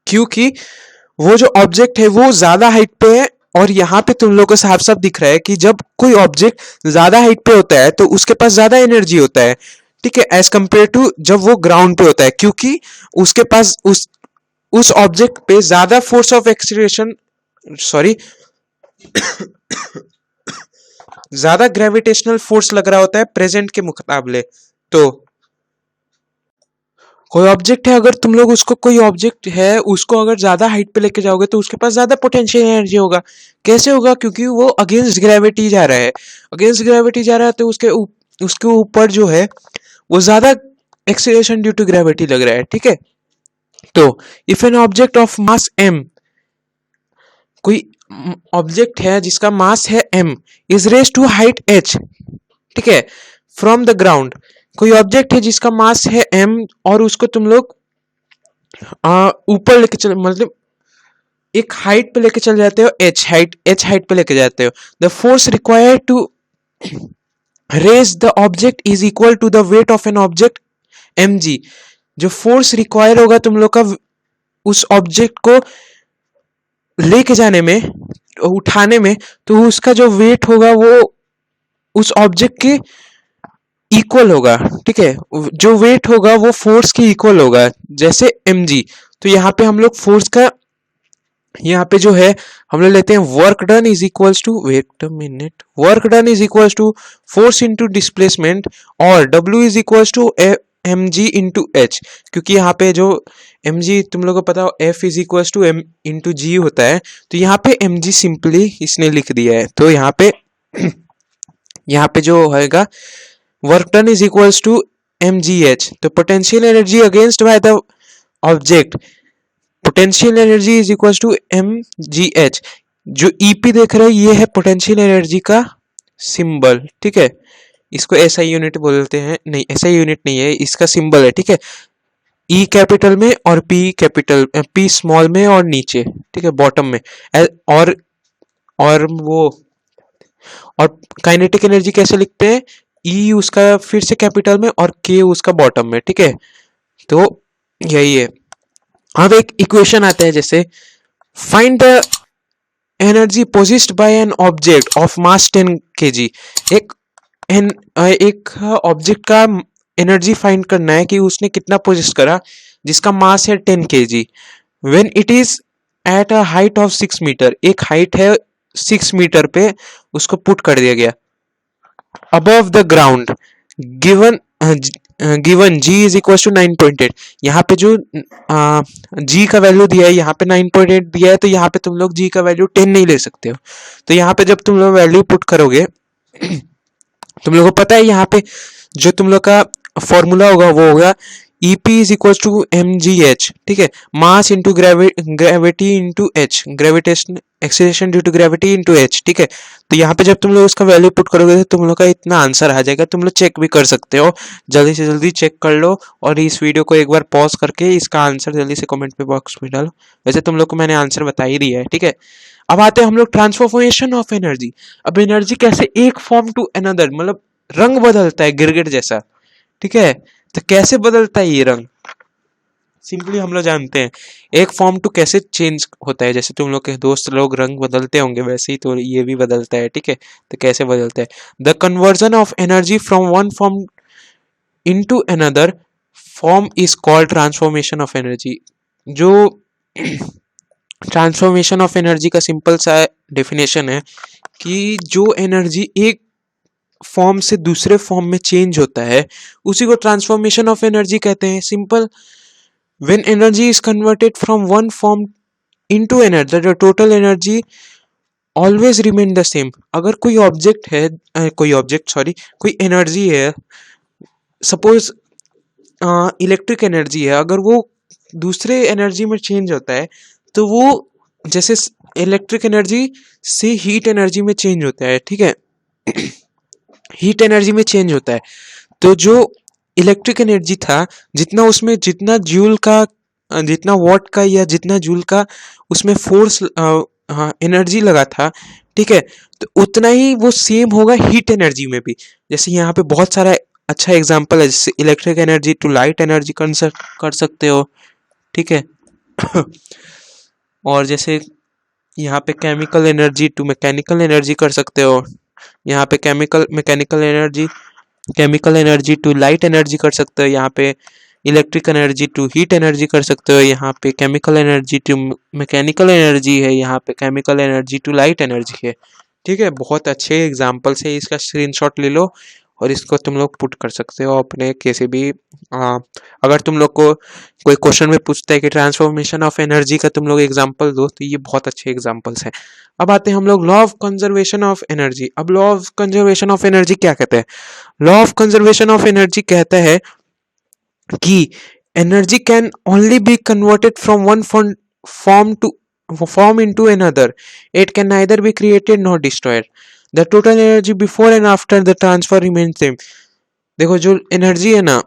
क्योंकि वो जो ऑब्जेक्ट है वो ज्यादा हाइट पे है, और यहाँ पे तुम लोग को साफ साफ दिख रहा है कि जब कोई ऑब्जेक्ट ज्यादा हाइट पे होता है तो उसके पास ज्यादा एनर्जी होता है, ठीक है, एज कंपेयर टू जब वो ग्राउंड पे होता है, क्योंकि उसके पास उस ऑब्जेक्ट पे ज्यादा फोर्स ऑफ एक्सीलरेशन, सॉरी, ज्यादा ग्रेविटेशनल फोर्स लग रहा होता है प्रेजेंट के मुकाबले। तो कोई ऑब्जेक्ट है, अगर तुम लोग उसको, कोई ऑब्जेक्ट है उसको अगर ज्यादा हाइट पे लेके जाओगे तो उसके पास ज्यादा पोटेंशियल एनर्जी होगा। कैसे होगा, क्योंकि वो अगेंस्ट ग्रेविटी जा रहा है, अगेंस्ट ग्रेविटी जा रहा है तो उसके ऊपर जो है वो ज्यादा एक्सीलरेशन ड्यू टू ग्रेविटी लग रहा है, ठीक है। तो if an object of mass m, कोई ऑब्जेक्ट है जिसका मास है m, is raise to height h, ठीक है, फ्रॉम द ग्राउंड, कोई ऑब्जेक्ट है जिसका मास है m और उसको तुम लोग ऊपर लेके चल, मतलब एक हाइट पे लेके चल जाते हो, h हाइट पे लेके जाते हो, the force required to raise the object is equal to the weight of an object mg। जो फोर्स रिक्वायर होगा तुम लोग का उस ऑब्जेक्ट को लेके जाने में, उठाने में, तो उसका जो वेट होगा वो उस ऑब्जेक्ट के इक्वल होगा, ठीक है, जो वेट होगा वो फोर्स के इक्वल होगा, जैसे mg। तो यहाँ पे हम लोग फोर्स का, यहाँ पे जो है हम लोग लेते हैं work done is equals to, wait a minute, work done is equals to force into displacement, और w is equals to mg into h, क्योंकि यहाँ पे जो mg तुम लोगों को पता हो f is equals to m into g होता है, तो यहाँ पे mg सिंपली इसने लिख दिया है, तो यहाँ पे यहाँ पे जो होगा work done is equals to mgh, तो potential energy against by the object, potential energy is equals to mgh। जो ep देख रहे हो ये है पोटेंशियल एनर्जी का सिंबल, ठीक है, इसको ऐसा यूनिट बोलते हैं, नहीं ऐसा यूनिट नहीं है, इसका सिंबल है, ठीक है, ई कैपिटल में और पी स्मॉल में और नीचे, ठीक है, बॉटम में, और वो, और काइनेटिक एनर्जी कैसे लिखते हैं, ई उसका फिर से कैपिटल में और के उसका बॉटम में, ठीक है, तो यही है। अब एक इक्वेशन आता है, जैसे find the energy possessed by an object of mass 10 kg। एक ऑब्जेक्ट का एनर्जी फाइंड करना है कि उसने कितना पोजेस करा जिसका मास है 10 kg, when it is at a height of 6 metre, एक हाइट है 6 मीटर पे उसको पुट कर दिया गया above the ground, given given g is equal to 9.8। यहाँ पे जो g का वैल्यू दिया है, यहाँ पे 9.8 दिया है, तो यहाँ पे तुम लोग g का वैल्यू 10 नहीं ले सकते हो, तो यहाँ पे जब तुम लोग वैल्यू पुट करोगे तुम लोग को पता है यहाँ पे जो तुम लोग का फॉर्मूला होगा वो होगा EP is equal to mgh, ठीक है, mass into gravity into h, gravitation acceleration due to gravity into h, ठीक है। तो यहाँ पे जब तुम लोग उसका वैल्यू पुट करोगे तो तुम लोग का इतना आंसर आ जाएगा, तुम लोग चेक भी कर सकते हो, जल्दी से जल्दी चेक कर लो, और इस वीडियो को एक बार पॉज करके इसका आंसर जल्दी से कमेंट पे बॉक्स में डालो। वैसे तुम लोग को मैंने आंसर बता ही दिया है, ठीक है। अब आते हैं हम लोग ट्रांसफॉर्मेशन ऑफ एनर्जी। अब एनर्जी कैसे एक फॉर्म टू अनदर, मतलब रंग बदलता है गिरगिट जैसा, ठीक है, तो कैसे बदलता है ये रंग, सिंपली हम लोग जानते हैं एक फॉर्म टू कैसे चेंज होता है, जैसे तुम लोग के दोस्त लोग रंग बदलते होंगे वैसे ही तो ये भी बदलता है, ठीक है, तो कैसे बदलता है, the conversion of energy from one form into another form is called transformation of energy. जो ट्रांसफॉर्मेशन ऑफ एनर्जी का सिंपल सा डेफिनेशन है कि जो एनर्जी एक फॉर्म से दूसरे फॉर्म में चेंज होता है उसी को ट्रांसफॉर्मेशन ऑफ एनर्जी कहते हैं. Simple. When energy is converted from one form into another the total energy always remain the same. अगर कोई ऑब्जेक्ट है, कोई एनर्जी है, सपोज इलेक्ट्रिक एनर्जी है, अगर वो दूसरे एनर्जी में चेंज होता है तो वो जैसे इलेक्ट्रिक एनर्जी से हीट एनर्जी में चेंज होता है, ठीक है. हीट एनर्जी में चेंज होता है तो जो इलेक्ट्रिक एनर्जी था, जितना उसमें जितना जूल का जितना वॉट का या जितना जूल का उसमें फोर्स एनर्जी लगा था, ठीक है, तो उतना ही वो सेम होगा हीट एनर्जी में भी. जैसे यहाँ पे बहुत सारा अच्छा एग्जांपल है, जैसे electric energy to light energy कर सकते हो, ठीक है. और जैसे यहाँ पे chemical energy to mechanical energy कर सकते हो. यहाँ पे chemical energy to light energy कर सकते हो. यहाँ पे electric energy to heat energy कर सकते हो. यहाँ पे chemical energy to mechanical energy है. यहाँ पे chemical energy to light energy है, ठीक है. बहुत अच्छे एग्जाम्पल्स है, इसका स्क्रीनशॉट ले लो और इसको तुम लोग पुट कर सकते हो अपने कैसे भी. अगर तुम लोग को कोई क्वेश्चन में पूछता है कि ट्रांसफॉर्मेशन ऑफ एनर्जी का तुम लोग एग्जांपल दो, तो ये बहुत अच्छे एग्जांपल्स हैं. अब आते हैं हम लोग law of conservation of energy. अब law of conservation of energy क्या कहते हैं? Law of conservation of energy कहता है कि energy can only be converted from one form into another. It can neither be created nor destroyed. The total energy before and after the transfer remains same. देखो जो energy है ना,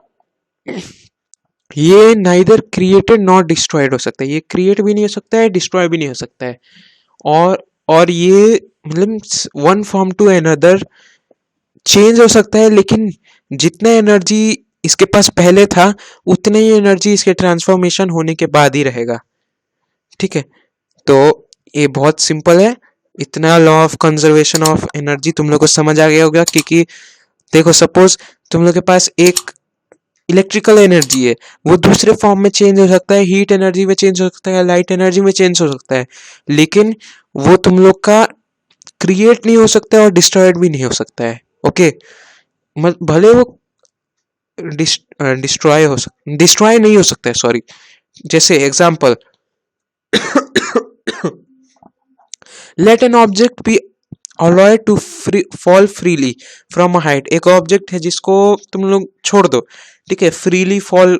ये neither created not destroyed हो सकता है. ये create भी नहीं हो सकता है, डिस्ट्रॉय भी नहीं हो सकता है. और ये मतलब one form to another change हो सकता है, लेकिन जितना एनर्जी इसके पास पहले था उतने ही एनर्जी इसके ट्रांसफॉर्मेशन होने के बाद ही रहेगा, ठीक है. तो ये बहुत सिंपल है. इतना law of conservation of energy तुम लोग को समझ आ गया होगा. क्योंकि देखो सपोज तुम लोग के पास एक इलेक्ट्रिकल एनर्जी है, वो दूसरे फॉर्म में चेंज हो सकता है, हीट एनर्जी में चेंज हो सकता है, लाइट एनर्जी में चेंज हो सकता है, लेकिन वो तुम लोग का क्रिएट नहीं हो सकता है और डिस्ट्रॉयड भी नहीं हो सकता है. ओके, भले वो डिस्ट्रॉय नहीं हो सकता है, सॉरी. जैसे example, let an object be allowed to fall freely from a height. एक ऑब्जेक्ट है जिसको तुम लोग छोड़ दो, ठीक है, फ्रीली फॉल,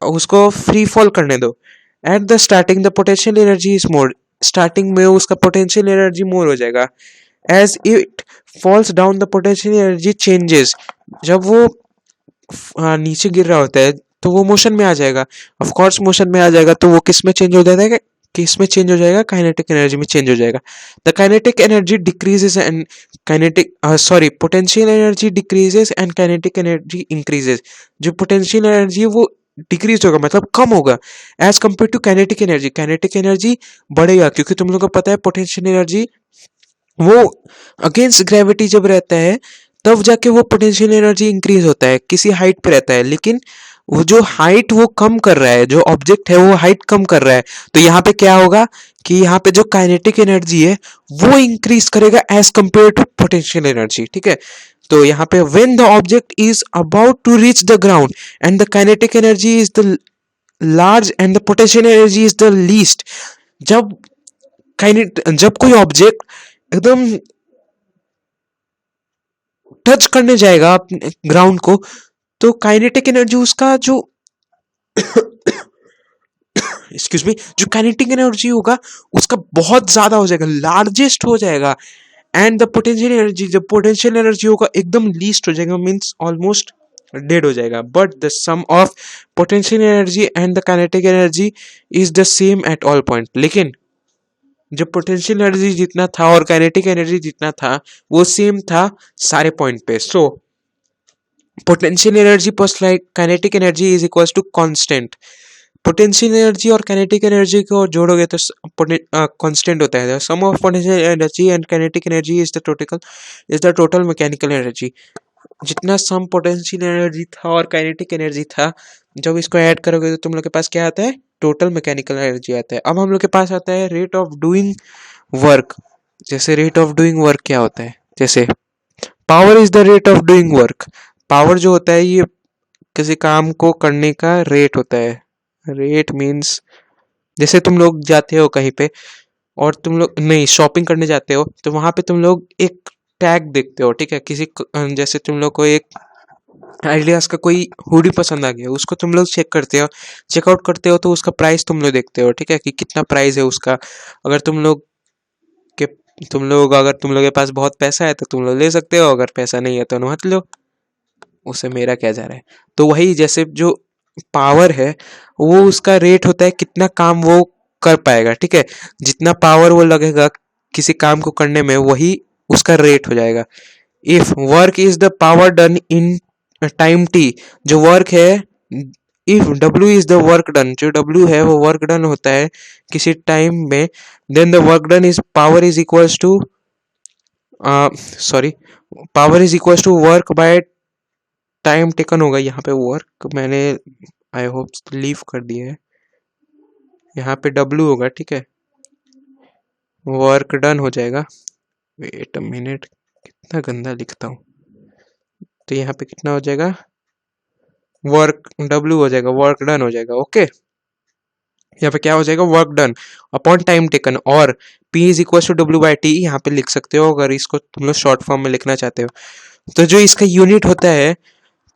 उसको फ्री फॉल करने दो. At the starting the potential energy is more. Starting में उसका पोटेंशियल एनर्जी मोर हो जाएगा. As it falls down the potential energy changes. जब वो नीचे गिर रहा होता है तो वो मोशन में आ जाएगा. ऑफ कोर्स मोशन में आ जाएगा तो वो किस में चेंज हो जाता है? किस में चेंज हो जाएगा? काइनेटिक एनर्जी में चेंज हो जाएगा. The kinetic energy decreases and potential energy decreases and kinetic energy increases. जो पोटेंशियल एनर्जी है वो डिक्रीज होगा, मतलब कम होगा, as compare to kinetic energy. Kinetic energy बढ़ेगा, क्योंकि तुम लोगों को पता है पोटेंशियल एनर्जी वो अगेंस्ट ग्रेविटी जब रहता है तब जाके वो पोटेंशियल एनर्जी इंक्रीज होता है, किसी हाइट पे रहता है. लेकिन वो जो हाइट वो कम कर रहा है, जो ऑब्जेक्ट है वो हाइट कम कर रहा है, तो यहाँ पे क्या होगा कि यहाँ पे जो काइनेटिक एनर्जी है वो इंक्रीज करेगा as compare to potential energy, ठीक है. तो यहाँ पे when the object is about to reach the ground and the kinetic energy is the large and the potential energy is the least. जब कोई ऑब्जेक्ट एकदम टच करने जाएगा ग्राउंड को, तो काइनेटिक एनर्जी उसका जो एक्सक्यूज मी, जो काइनेटिक एनर्जी होगा उसका बहुत ज्यादा हो जाएगा, लार्जेस्ट हो जाएगा. एंड द पोटेंशियल एनर्जी, जब पोटेंशियल एनर्जी होगा एकदम लीस्ट हो जाएगा, मीन्स ऑलमोस्ट डेड हो जाएगा. But the sum of potential energy and the kinetic energy is the same at all point. लेकिन जब पोटेंशियल एनर्जी जितना था और काइनेटिक एनर्जी जितना था वो सेम था सारे पॉइंट पे. So potential energy plus like kinetic energy is equals to constant. Potential energy और काइनेटिक एनर्जी को जोड़ोगे तो कांस्टेंट होता है. Sum of potential energy and kinetic energy is the total mechanical energy. जितना सम पोटेंशियल एनर्जी था और kinetic energy था, जब इसको ऐड करोगे तो तुम लोग के पास क्या आता है, टोटल मैकेनिकल एनर्जी आता है। अब हम लोग के पास आता है रेट ऑफ डूइंग वर्क। जैसे रेट ऑफ डूइंग वर्क क्या होता है, जैसे power is the rate of doing work. Power जो होता है ये किसी काम को करने का रेट होता है। रेट मीन्स जैसे तुम लोग जाते हो कहीं पे और तुम लोग नहीं शॉपिंग करने जाते हो, तो वहां पे तुम लोग एक टैग देखते हो, ठीक है, जैसे तुम लोग को एक आइडियाज का कोई हुडी पसंद आ गया, उसको तुम लोग चेक करते हो, चेकआउट करते हो, तो उसका प्राइस तुम लोग देखते हो, ठीक है, कि कितना प्राइस है उसका। अगर के अगर तुम लोग के पास बहुत पैसा है तो तुम लोग ले सकते हो, अगर पैसा नहीं है तो मत लो, उससे मेरा क्या जा रहा है। तो वही जैसे जो पावर है वो उसका रेट होता है, कितना काम वो कर पाएगा, ठीक है, जितना पावर वो लगेगा किसी काम को करने में वही उसका रेट हो जाएगा। If work is the power done in time T, जो वर्क है, if W is the work done, जो डब्ल्यू है वो वर्क डन होता है किसी टाइम में, then the work done is power is equals to sorry power is equals to work by time taken होगा। यहाँ पे वर्क मैंने आई होप लीव कर दिया है, यहाँ पे डब्ल्यू होगा, ठीक है, वर्क डन हो जाएगा। वेट अ मिनट, कितना गंदा लिखता हूँ। तो यहाँ पे कितना हो जाएगा, वर्क डब्ल्यू हो जाएगा, वर्क डन हो जाएगा, ओके। यहाँ पे क्या हो जाएगा, work done upon time taken, और P is equal to W by T यहाँ पे लिख सकते हो अगर इसको तुम लोग शॉर्ट फॉर्म में लिखना चाहते हो। तो जो इसका यूनिट होता है,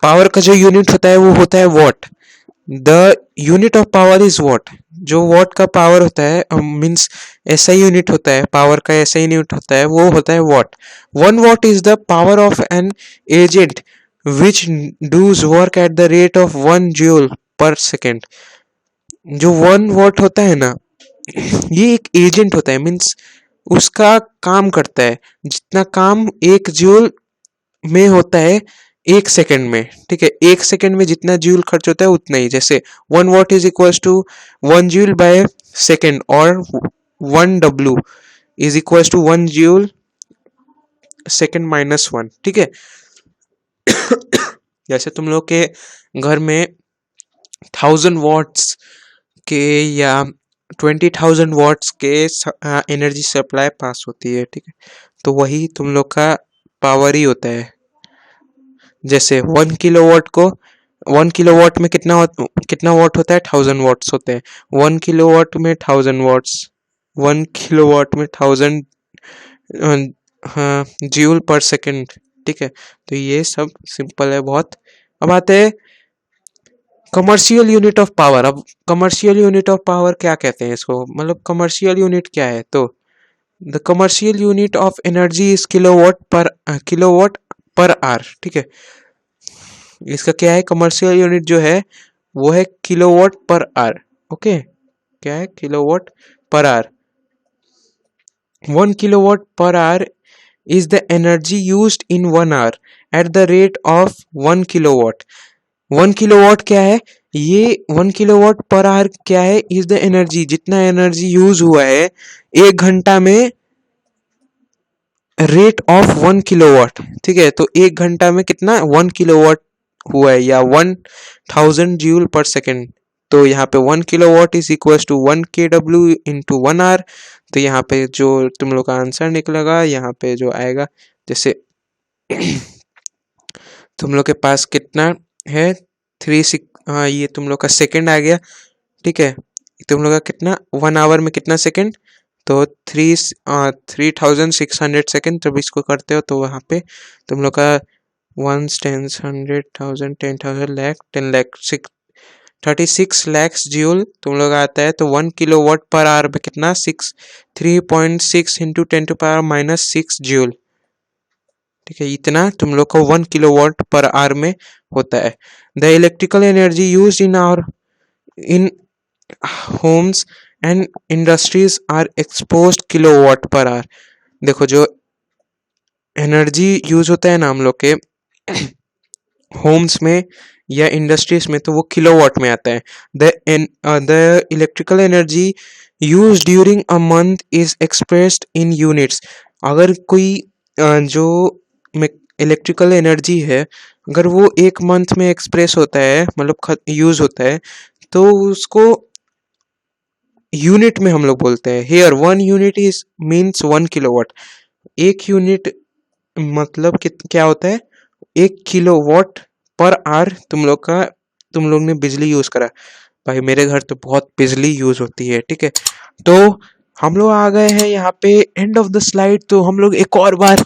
पावर का जो यूनिट होता है वो होता है what. The unit of power is what. जो वॉट का पावर होता है मीन्स ऐसा यूनिट होता है, पावर का ऐसा यूनिट होता है, वो होता है watt. 1 watt is the power of an agent which does work at the rate of 1 joule/second। जो 1 watt होता है ना, ये एक एजेंट होता है, मीन्स उसका काम करता है, जितना काम 1 जूल में होता है 1 सेकंड में, ठीक है, 1 सेकंड में जितना जूल खर्च होता है उतना ही। जैसे 1 watt is equal to 1 joule/second, और 1 W is equal to 1 joule/second minus 1, ठीक है। जैसे तुम लोग के घर में 1000 watts के या 20,000 watts के एनर्जी सप्लाई पास होती है, ठीक है, तो वही तुम लोग का पावर ही होता है। जैसे 1 किलोवाट को 1 किलोवाट में कितना वाट होता है, 1000 watts होते हैं। 1 किलोवाट में 1000 watts, 1 किलोवाट में 1000 जूल/सेकंड, ठीक है। तो ये सब सिंपल है बहुत। अब आते हैं कमर्शियल यूनिट ऑफ पावर। अब कमर्शियल यूनिट ऑफ पावर क्या कहते हैं इसको, मतलब कमर्शियल यूनिट क्या है, तो the commercial unit of energy is kilowatt per our, ठीक है। इसका क्या है, कमर्शियल यूनिट जो है वो है किलोवाट पर आवर, ओके। क्या है, kilowatt per our. 1 kilowatt per hour is the energy used in 1 hour at the rate of 1 kilowatt। 1 kilowatt क्या है, ये 1 किलोवाट पर आवर क्या है, इज द एनर्जी, जितना एनर्जी यूज हुआ है 1 घंटा में रेट ऑफ 1 किलोवाट, ठीक है। तो 1 घंटा में कितना 1 किलोवाट हुआ है, या 1000 जूल/सेकंड। तो यहाँ पे 1 kilowatt is equal to 1 kW into 1 hour। तो यहाँ पे जो तुम लोग का आंसर निकलेगा, यहाँ पे जो आएगा, जैसे तुम लोग के पास कितना है, हाँ ये तुम लोग का सेकंड आ गया, ठीक है। तुम लोग का कितना 1 hour में कितना सेकंड, तो 3600 सेकंड। जब इसको करते हो तो वहाँ पे तुम लोग का 1 10 100 1000 10,000 लाख 10 लाख 36 लाख जूल तुम लोग आता है। तो 1 किलोवाट पर आवर में कितना 3.6 इंटू 10⁻⁻6 जूल, ठीक है, इतना तुम लोग को 1 किलोवाट पर आवर में होता है। The electrical energy use in homes and industries are expose kilowatt per hour. देखो जो एनर्जी यूज होता है ना हम लोग के होम्स में या इंडस्ट्रीज में, तो वो किलोवाट में आता है। The electrical energy use during a month is expressed in units. अगर कोई जो इलेक्ट्रिकल एनर्जी है, अगर वो एक मंथ में एक्सप्रेस होता है, मतलब यूज होता है, तो उसको यूनिट में हम लोग बोलते हैं। Here 1 unit is means 1 kilowatt. 1 unit मतलब क्या होता है, 1 किलोवाट पर आवर तुम लोग ने बिजली यूज करा। भाई मेरे घर तो बहुत बिजली यूज होती है, ठीक है। तो हम लोग आ गए हैं यहाँ पे एंड ऑफ द स्लाइड। तो हम लोग एक और बार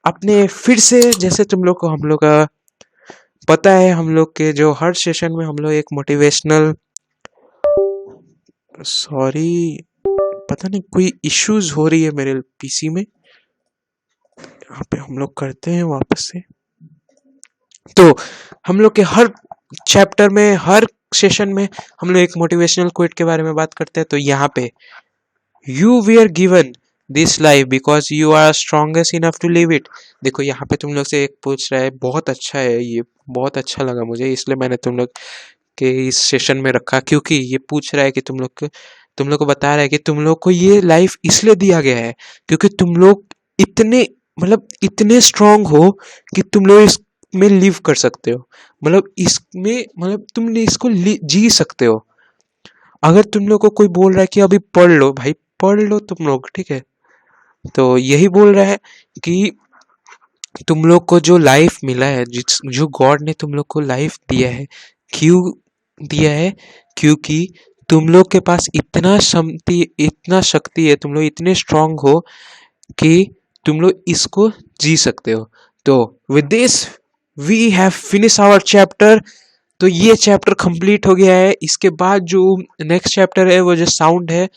अपने फिर से, जैसे तुम लोग को हम लोग का पता है, हम लोग के जो हर सेशन में हम लोग एक मोटिवेशनल, सॉरी पता नहीं कोई इश्यूज हो रही है मेरे पीसी में, यहाँ पे हम लोग करते हैं वापस से। तो हम लोग के हर चैप्टर में, हर सेशन में हम लोग एक मोटिवेशनल क्विट के बारे में बात करते हैं। तो यहाँ पे you we are given this life because you are strongest enough to live it. देखो यहाँ पे तुम लोग से एक पूछ रहा है, बहुत अच्छा है ये, बहुत अच्छा लगा मुझे, इसलिए मैंने तुम लोग के इस सेशन में रखा, क्योंकि ये पूछ रहा है कि तुम लोग को बता रहा है कि तुम लोग को ये लाइफ इसलिए दिया गया है क्योंकि तुम लोग इतने, मतलब इतने स्ट्रांग हो कि तुम लोग इसमें लिव कर सकते हो, मतलब इसमें, मतलब तुमने इसको जी सकते हो। अगर तुम लोग को कोई बोल रहा है कि अभी पढ़ लो, भाई पढ़ लो तुम लोग, ठीक है। तो यही बोल रहा है कि तुम लोग को जो लाइफ मिला है, जो गॉड ने तुम लोग को लाइफ दिया है, क्यों दिया है, क्योंकि तुम लोग के पास इतना शक्ति है, तुम लोग इतने स्ट्रांग हो कि तुम लोग इसको जी सकते हो। तो with this we have finish our chapter. तो ये चैप्टर कंप्लीट हो गया है। इसके बाद जो नेक्स्ट चैप्टर है वो जो साउंड है,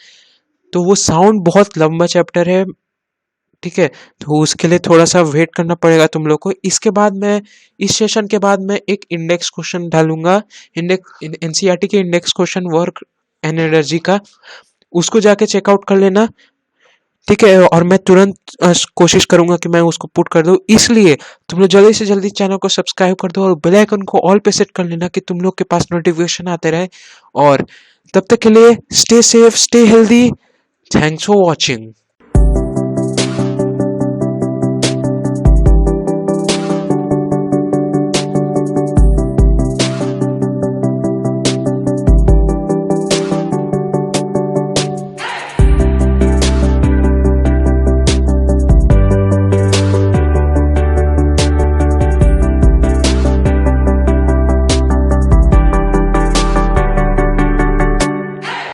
तो वो साउंड बहुत लंबा चैप्टर है, ठीक है। तो उसके लिए थोड़ा सा वेट करना पड़ेगा तुम लोग को। इसके बाद मैं, इस सेशन के बाद मैं एक इंडेक्स क्वेश्चन डालूंगा, इंडेक्स एनसीईआरटी के index question work and energy का, उसको जाके चेकआउट कर लेना, ठीक है। और मैं तुरंत कोशिश करूंगा कि मैं उसको पुट कर दूं, इसलिए तुम लोग जल्दी से जल्दी चैनल को सब्सक्राइब कर दो और बेल आइकन को ऑल पे सेट कर लेना कि तुम लोग के पास नोटिफिकेशन आते रहे। और तब तक के लिए stay safe, stay healthy, thanks for watching.